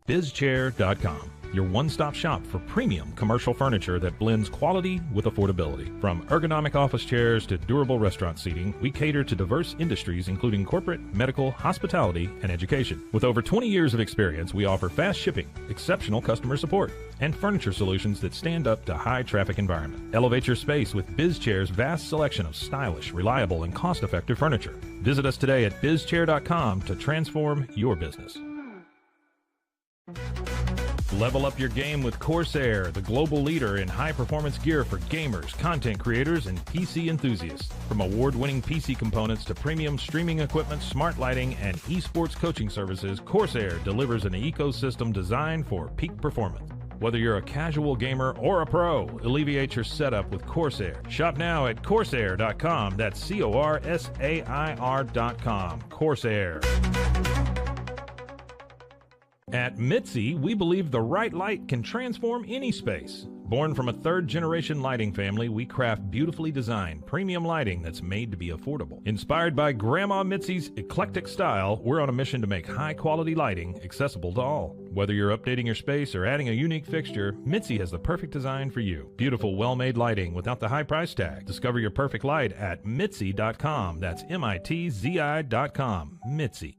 BizChair.com, your one-stop shop for premium commercial furniture that blends quality with affordability. From ergonomic office chairs to durable restaurant seating, we cater to diverse industries including corporate, medical, hospitality, and education. With over 20 years of experience, we offer fast shipping, exceptional customer support, and furniture solutions that stand up to high-traffic environment. Elevate your space with BizChair's vast selection of stylish, reliable, and cost-effective furniture. Visit us today at BizChair.com to transform your business. Level up your game with Corsair, the global leader in high-performance gear for gamers, content creators, and PC enthusiasts. From award-winning PC components to premium streaming equipment, smart lighting, and esports coaching services, Corsair delivers an ecosystem designed for peak performance. Whether you're a casual gamer or a pro, alleviate your setup with Corsair. Shop now at Corsair.com. That's Corsair.com. Corsair. At Mitzi, we believe the right light can transform any space. Born from a third-generation lighting family, we craft beautifully designed, premium lighting that's made to be affordable. Inspired by Grandma Mitzi's eclectic style, we're on a mission to make high-quality lighting accessible to all. Whether you're updating your space or adding a unique fixture, Mitzi has the perfect design for you. Beautiful, well-made lighting without the high price tag. Discover your perfect light at Mitzi.com. That's MITZI.com. Mitzi.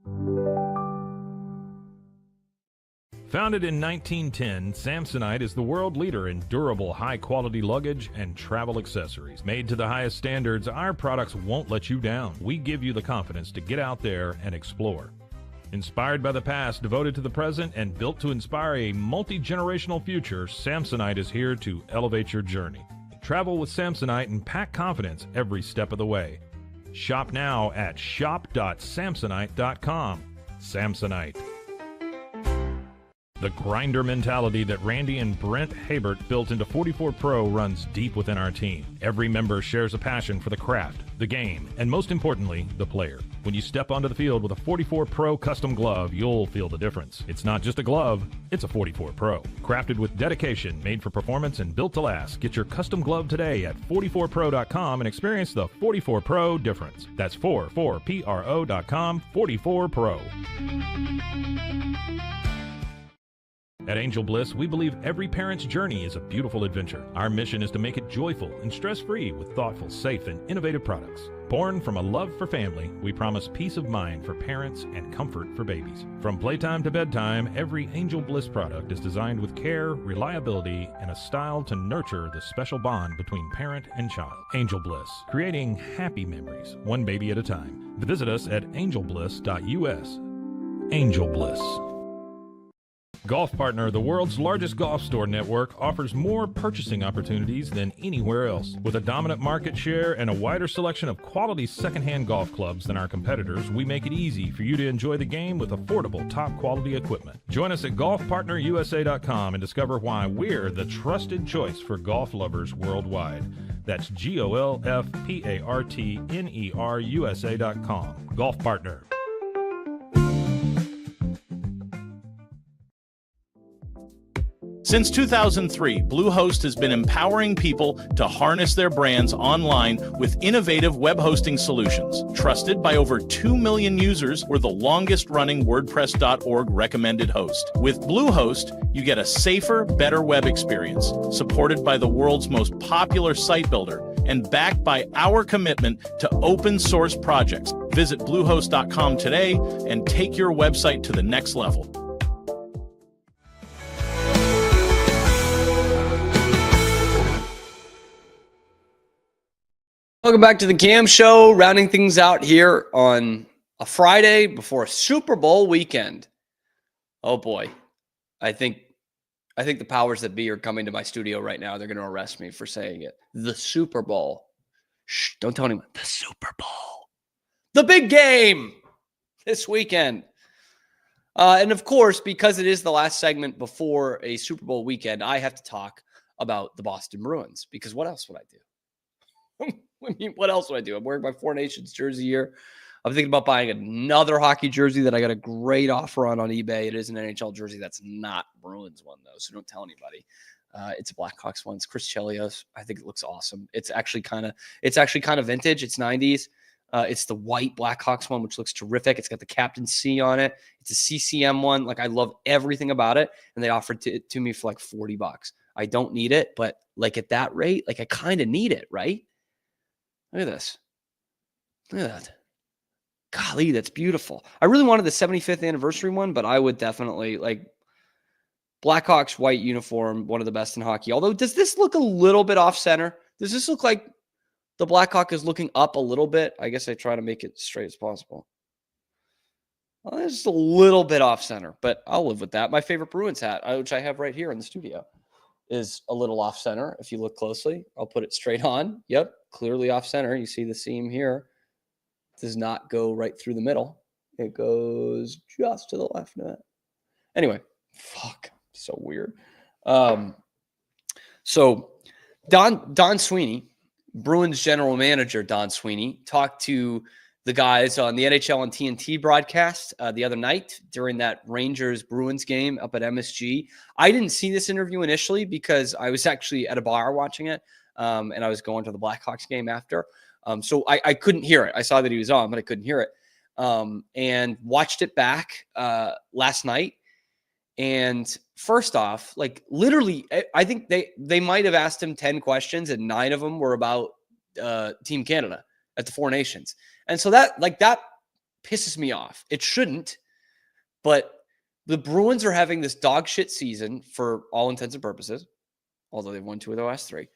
Founded in 1910, Samsonite is the world leader in durable, high-quality luggage and travel accessories. Made to the highest standards, our products won't let you down. We give you the confidence to get out there and explore. Inspired by the past, devoted to the present, and built to inspire a multi-generational future, Samsonite is here to elevate your journey. Travel with Samsonite and pack confidence every step of the way. Shop now at shop.samsonite.com. Samsonite. The grinder mentality that Randy and Brent Habert built into 44 Pro runs deep within our team. Every member shares a passion for the craft, the game, and most importantly, the player. When you step onto the field with a 44 Pro custom glove, you'll feel the difference. It's not just a glove, it's a 44 Pro. Crafted with dedication, made for performance, and built to last. Get your custom glove today at 44pro.com and experience the 44 Pro difference. That's 44pro.com, 44 Pro. At Angel Bliss, we believe every parent's journey is a beautiful adventure. Our mission is to make it joyful and stress-free with thoughtful, safe, and innovative products. Born from a love for family, we promise peace of mind for parents and comfort for babies. From playtime to bedtime, every Angel Bliss product is designed with care, reliability, and a style to nurture the special bond between parent and child. Angel Bliss, creating happy memories, one baby at a time. Visit us at angelbliss.us. Angel Bliss. Golf Partner, the world's largest golf store network, offers more purchasing opportunities than anywhere else. With a dominant market share and a wider selection of quality secondhand golf clubs than our competitors, we make it easy for you to enjoy the game with affordable, top-quality equipment. Join us at golfpartnerusa.com and discover why we're the trusted choice for golf lovers worldwide. That's GOLFPARTNERUSA.com. Golf Partner. Since 2003, Bluehost has been empowering people to harness their brands online with innovative web hosting solutions. Trusted by over 2 million users, we're the longest-running WordPress.org recommended host. With Bluehost, you get a safer, better web experience, supported by the world's most popular site builder, and backed by our commitment to open source projects. Visit Bluehost.com today and take your website to the next level. Welcome back to the Cam Show, rounding things out here on a Friday before a Super Bowl weekend. Oh boy, I think the powers that be are coming to my studio right now. They're going to arrest me for saying it. The Super Bowl. Shh, don't tell anyone. The Super Bowl. The big game this weekend. And of course, because it is the last segment before a Super Bowl weekend, I have to talk about the Boston Bruins, because what else would I do? I mean, what else would I do? I'm wearing my Four Nations jersey here. I'm thinking about buying another hockey jersey that I got a great offer on eBay. It is an NHL jersey. That's not Bruins one, though, so don't tell anybody. It's a Blackhawks one. It's Chris Chelios. I think it looks awesome. It's actually kind of vintage. It's 90s. It's the white Blackhawks one, which looks terrific. It's got the Captain C on it. It's a CCM one. Like, I love everything about it, and they offered it to me for like $40. I don't need it, but like at that rate, like I kind of need it, right? Look at this. Look at that. Golly, that's beautiful. I really wanted the 75th anniversary one, but I would definitely like Blackhawks white uniform, one of the best in hockey. Although, does this look a little bit off center? Does this look like the Blackhawk is looking up a little bit? I guess I try to make it straight as possible. Well, it's just a little bit off center, but I'll live with that. My favorite Bruins hat, which I have right here in the studio, is a little off center. If you look closely, I'll put it straight on. Yep, clearly off center. You see the seam here. It does not go right through the middle. It goes just to the left of it. Anyway, fuck, so weird. So Don Sweeney, Bruins general manager Don Sweeney, talked to the guys on the NHL on TNT broadcast the other night during that Rangers-Bruins game up at MSG. I didn't see this interview initially because I was actually at a bar watching it, and I was going to the Blackhawks game after. So I couldn't hear it. I saw that he was on, but I couldn't hear it. And watched it back last night. And first off, like literally, I think they might have asked him 10 questions and 9 of them were about Team Canada at the Four Nations. And so that pisses me off. It shouldn't, but the Bruins are having this dog shit season for all intents and purposes, although they've won 2 of their last 3.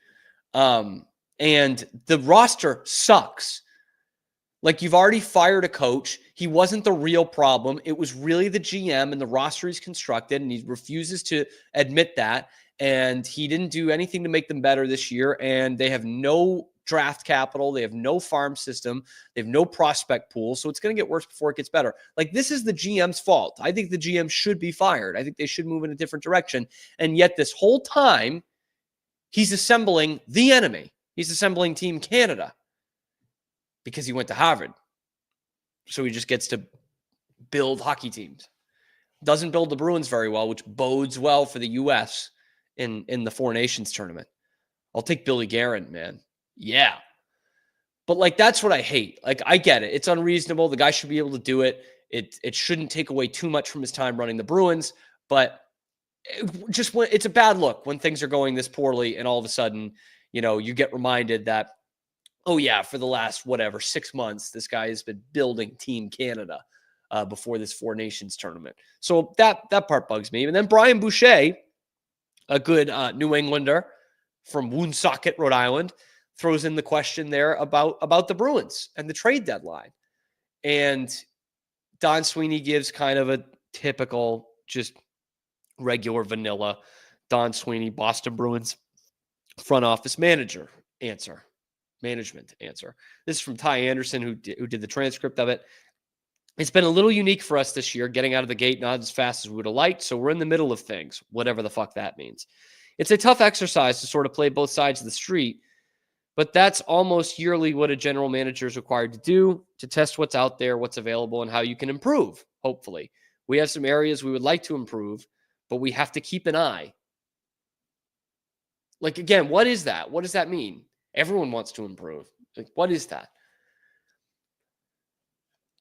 And the roster sucks. Like, you've already fired a coach. He wasn't the real problem. It was really the GM and the roster he's constructed, and he refuses to admit that. And he didn't do anything to make them better this year, and they have no draft capital. They have no farm system. They have no prospect pool. So it's going to get worse before it gets better. Like, this is the GM's fault. I think the GM should be fired. I think they should move in a different direction. And yet this whole time, he's assembling the enemy. He's assembling Team Canada because he went to Harvard. So he just gets to build hockey teams. Doesn't build the Bruins very well, which bodes well for the U.S. in the Four Nations tournament. I'll take Billy Guerin, man. Yeah. But, like, that's what I hate. Like, I get it. It's unreasonable. The guy should be able to do it. It shouldn't take away too much from his time running the Bruins. But it's a bad look when things are going this poorly and all of a sudden, you know, you get reminded that, oh, yeah, for the last, 6 months, this guy has been building Team Canada before this Four Nations tournament. So that part bugs me. And then Brian Boucher, a good New Englander from Woonsocket, Rhode Island, throws in the question there about the Bruins and the trade deadline. And Don Sweeney gives kind of a typical, just regular vanilla Don Sweeney, Boston Bruins front office management answer. This is from Ty Anderson, who did the transcript of it. It's been a little unique for us this year, getting out of the gate not as fast as we would have liked, so we're in the middle of things, whatever the fuck that means. It's a tough exercise to sort of play both sides of the street, but that's almost yearly what a general manager is required to do, to test what's out there, what's available, and how you can improve, hopefully. We have some areas we would like to improve, but we have to keep an eye. Like, again, what is that? What does that mean? Everyone wants to improve. Like, what is that?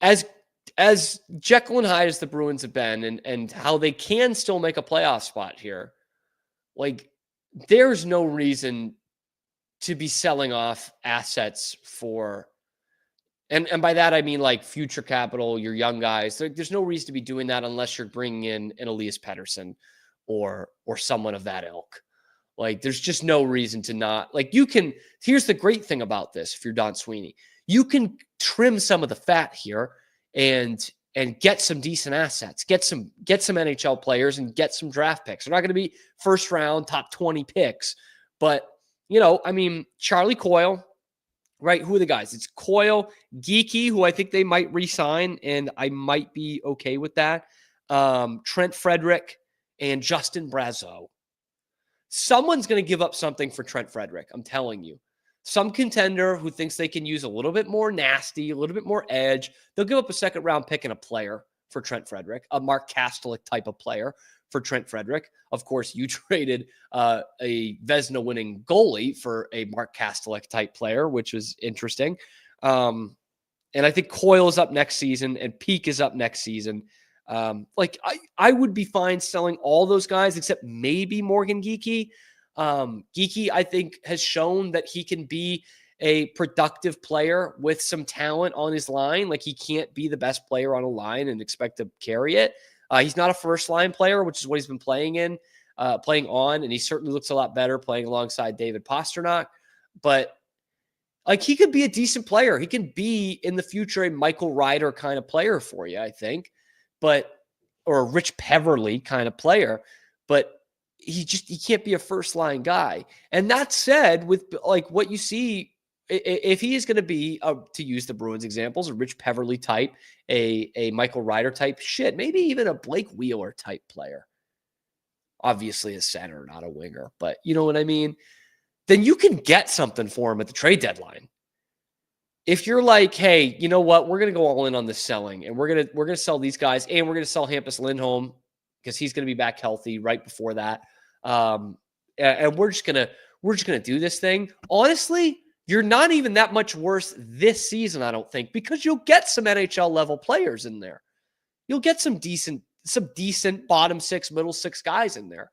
As Jekyll and Hyde as the Bruins have been, and how they can still make a playoff spot here, like, there's no reason to be selling off assets for, and by that I mean like future capital, your young guys. There's no reason to be doing that unless you're bringing in an Elias Pettersson or someone of that ilk. Like, there's just no reason to not. Like, you can, here's the great thing about this, if you're Don Sweeney, you can trim some of the fat here and get some decent assets, get some NHL players and get some draft picks. They're not going to be first round, top 20 picks, but, you know, I mean, Charlie Coyle, right? Who are the guys? It's Coyle, Geeky, who I think they might re-sign, and I might be okay with that. Trent Frederick and Justin Brazeau. Someone's going to give up something for Trent Frederick. I'm telling you. Some contender who thinks they can use a little bit more nasty, a little bit more edge. They'll give up a second round pick and a player for Trent Frederick, a Mark Kastelik type of player for Trent Frederick. Of course, you traded a Vezina winning goalie for a Mark Kastelik type player, which was interesting. And I think Coyle is up next season and Peak is up next season. Like, I would be fine selling all those guys except maybe Morgan Geeky. Geeky, I think, has shown that he can be a productive player with some talent on his line. Like, he can't be the best player on a line and expect to carry it. He's not a first line player, which is what he's been playing on. And he certainly looks a lot better playing alongside David Pastrnak, but like, he could be a decent player. He can be in the future a Michael Ryder kind of player for you, I think. Or a Rich Peverly kind of player, but he can't be a first line guy. And that said, with like what you see, if he is going to be, to use the Bruins examples, a Rich Peverly type, a Michael Ryder type, maybe even a Blake Wheeler type player, obviously a center, not a winger, but you know what I mean? Then you can get something for him at the trade deadline. if you're like, hey, you know what, we're gonna go all in on this selling, and we're gonna sell these guys, and we're gonna sell Hampus Lindholm because he's gonna be back healthy right before that, and we're just gonna do this thing. Honestly, you're not even that much worse this season, I don't think, because you'll get some NHL level players in there. You'll get some decent bottom six, middle six guys in there.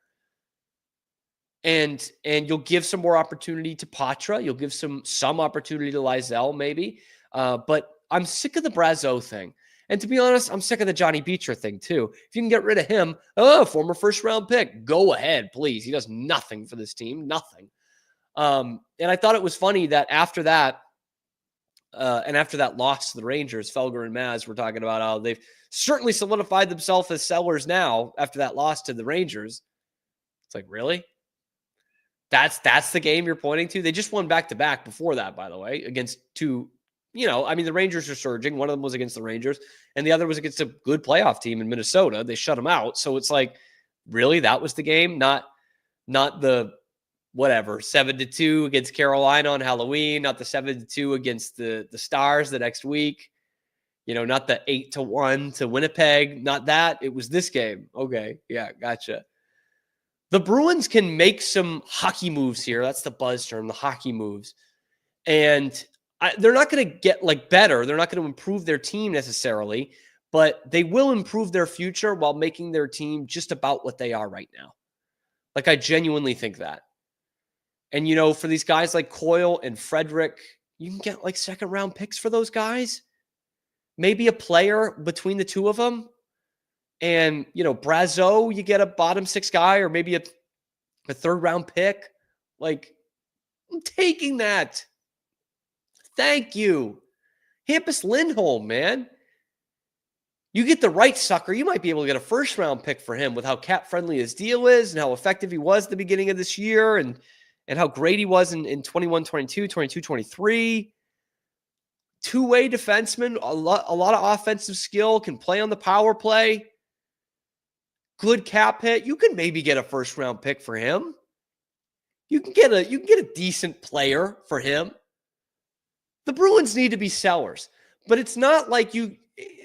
And you'll give some more opportunity to Patra. You'll give some opportunity to Lysell, maybe. But I'm sick of the Brazeau thing. And to be honest, I'm sick of the Johnny Beecher thing too. If you can get rid of him, former first-round pick, go ahead, please. He does nothing for this team, nothing. And I thought it was funny that after that, and after that loss to the Rangers, Felger and Maz were talking about how they've certainly solidified themselves as sellers now after that loss to the Rangers. It's like, really? That's the game you're pointing to? They just won back-to-back before that, by the way, against two, the Rangers are surging. One of them was against the Rangers, and the other was against a good playoff team in Minnesota. They shut them out. So it's like, really? That was the game? Not the, 7-2 against Carolina on Halloween, not the 7-2 against the Stars the next week, not the 8-1 to Winnipeg, not that. It was this game. Okay, yeah, gotcha. The Bruins can make some hockey moves here. That's the buzz term, the hockey moves. And they're not going to get better. They're not going to improve their team necessarily, but they will improve their future while making their team just about what they are right now. I genuinely think that. And, for these guys like Coyle and Frederick, you can get second round picks for those guys. Maybe a player between the two of them. And, Brazeau, you get a bottom six guy or maybe a third round pick. I'm taking that. Thank you. Hampus Lindholm, man. You get the right sucker, you might be able to get a first round pick for him with how cap friendly his deal is and how effective he was at the beginning of this year and how great he was in 21-22, 22-23. Two-way defenseman, a lot of offensive skill, can play on the power play. Good cap hit. You can maybe get a first round pick for him. You can get a decent player for him. The Bruins need to be sellers, but it's not like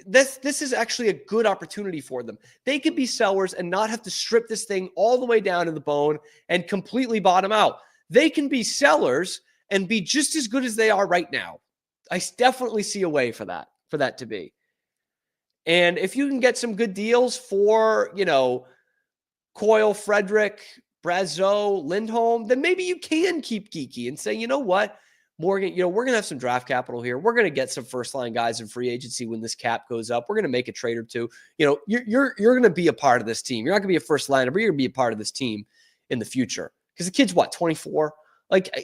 this is actually a good opportunity for them. They can be sellers and not have to strip this thing all the way down to the bone and completely bottom out. They can be sellers and be just as good as they are right now. I definitely see a way for that to be. And if you can get some good deals for, Coyle, Frederick, Brazeau, Lindholm, then maybe you can keep Geekie and say, you know what, Morgan, we're going to have some draft capital here. We're going to get some first-line guys in free agency when this cap goes up. We're going to make a trade or two. You're going to be a part of this team. You're not going to be a first liner, but you're going to be a part of this team in the future. Because the kid's 24?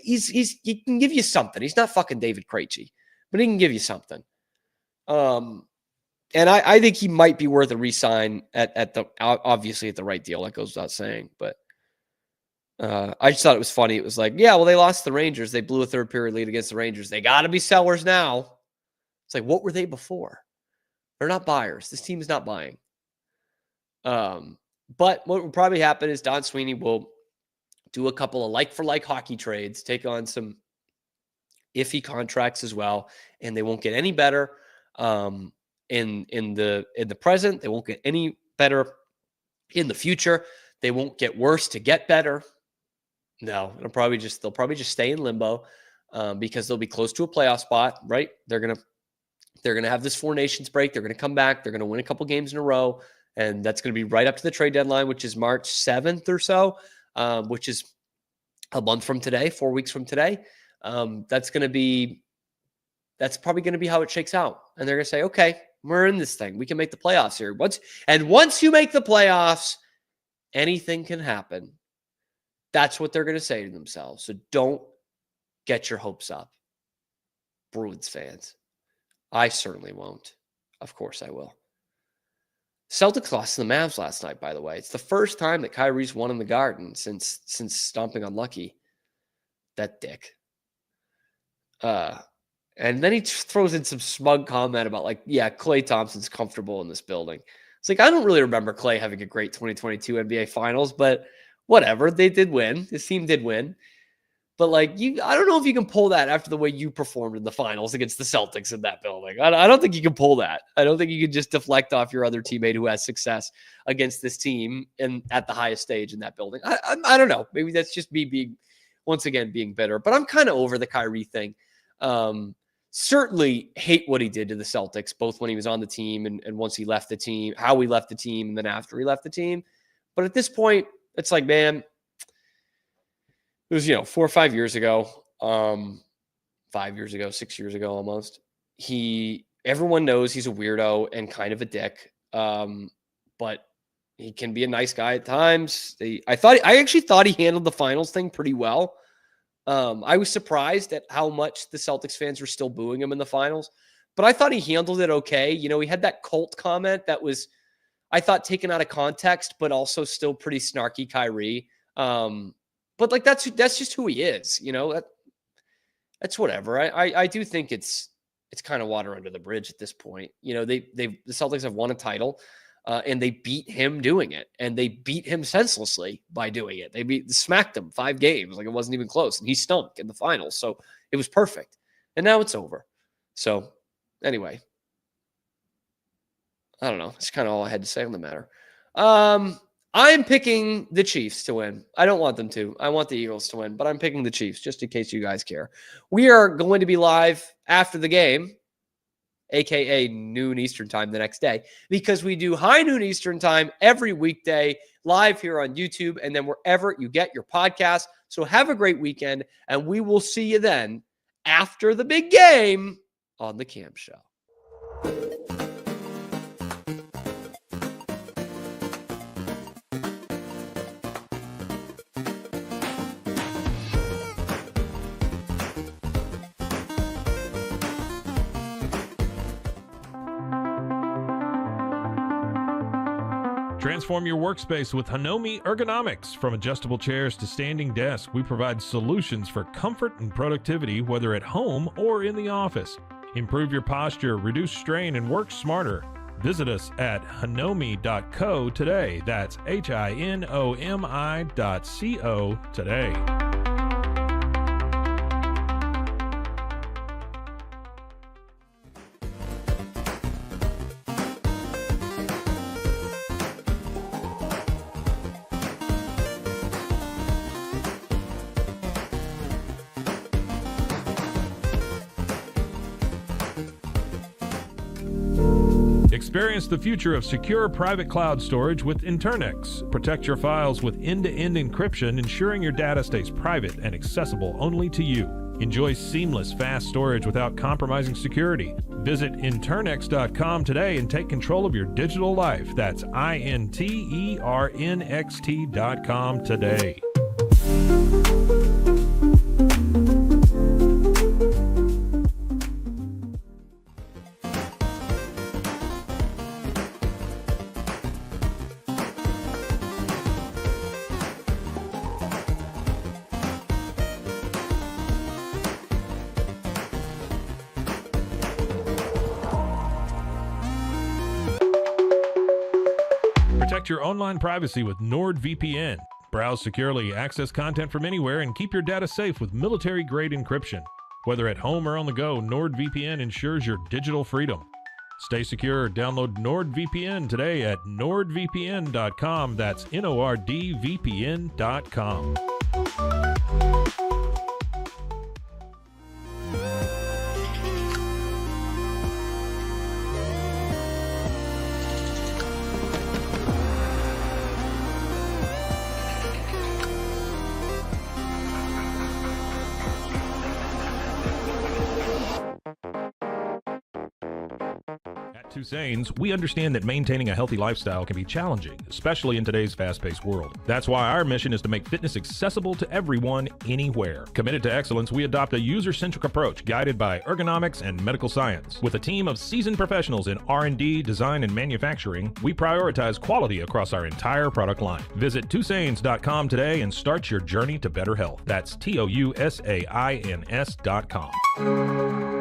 He can give you something. He's not fucking David Krejci, but he can give you something. And I think he might be worth a re-sign obviously at the right deal. That goes without saying. But I just thought it was funny. It was like, yeah, well, they lost the Rangers. They blew a third period lead against the Rangers. They got to be sellers now. It's like, what were they before? They're not buyers. This team is not buying. But what will probably happen is Don Sweeney will do a couple of like-for-like hockey trades, take on some iffy contracts as well, and they won't get any better. In the present, they won't get any better in the future. They won't get worse to get better. No, they'll probably just stay in limbo because they'll be close to a playoff spot, right? They're gonna have this Four Nations break. They're gonna come back. They're gonna win a couple games in a row, and that's gonna be right up to the trade deadline, which is March 7th or so, which is a month from today, 4 weeks from today. That's probably gonna be how it shakes out, and they're gonna say, okay, we're in this thing. We can make the playoffs here. Once you make the playoffs, anything can happen. That's what they're going to say to themselves. So don't get your hopes up, Bruins fans. I certainly won't. Of course I will. Celtics lost to the Mavs last night, by the way. It's the first time that Kyrie's won in the Garden since stomping on Lucky. That dick. And then he throws in some smug comment about Klay Thompson's comfortable in this building. It's like, I don't really remember Klay having a great 2022 NBA Finals, but whatever. They did win. His team did win. But like I don't know if you can pull that after the way you performed in the finals against the Celtics in that building. I don't think you can pull that. I don't think you can just deflect off your other teammate who has success against this team and at the highest stage in that building. I don't know. Maybe that's just me being bitter. But I'm kind of over the Kyrie thing. Certainly hate what he did to the Celtics, both when he was on the team and once he left the team, how he left the team, and then after he left the team. But at this point, it's like, man, it was, 4 or 5 years ago, 5 years ago, 6 years ago almost. Everyone knows he's a weirdo and kind of a dick, but he can be a nice guy at times. I actually thought he handled the finals thing pretty well. I was surprised at how much the Celtics fans were still booing him in the finals, but I thought he handled it okay. He had that Colt comment that was, I thought, taken out of context, but also still pretty snarky Kyrie. But like that's just who he is, that's whatever. I do think it's kind of water under the bridge at this point. The Celtics have won a title, and they beat him doing it, and they beat him senselessly by doing it. They smacked him 5 games, like it wasn't even close, and he stunk in the finals. So it was perfect, and now it's over. So anyway, I don't know. That's kind of all I had to say on the matter. I'm picking the Chiefs to win. I don't want them to. I want the Eagles to win, but I'm picking the Chiefs just in case you guys care. We are going to be live after the game, aka noon Eastern time the next day, because we do high noon Eastern time every weekday live here on YouTube and then wherever you get your podcasts. So have a great weekend, and we will see you then after the big game on the Cam Show. Transform your workspace with Hanomi Ergonomics. From adjustable chairs to standing desks, we provide solutions for comfort and productivity, whether at home or in the office. Improve your posture, reduce strain, and work smarter. Visit us at hanomi.co today. That's HINOMI.co today. Experience the future of secure private cloud storage with Internix. Protect your files with end-to-end encryption, ensuring your data stays private and accessible only to you. Enjoy seamless, fast storage without compromising security. Visit Internix.com today and take control of your digital life. That's INTERNXT.com today. Protect your online privacy with NordVPN. Browse securely, access content from anywhere, and keep your data safe with military-grade encryption. Whether at home or on the go, NordVPN ensures your digital freedom. Stay secure. Download NordVPN today at nordvpn.com. That's NORDVPN.com. Tusains, we understand that maintaining a healthy lifestyle can be challenging, especially in today's fast-paced world. That's why our mission is to make fitness accessible to everyone, anywhere. Committed to excellence, we adopt a user-centric approach guided by ergonomics and medical science. With a team of seasoned professionals in R&D, design, and manufacturing, we prioritize quality across our entire product line. Visit Tusains.com today and start your journey to better health. That's TOUSAINS.com.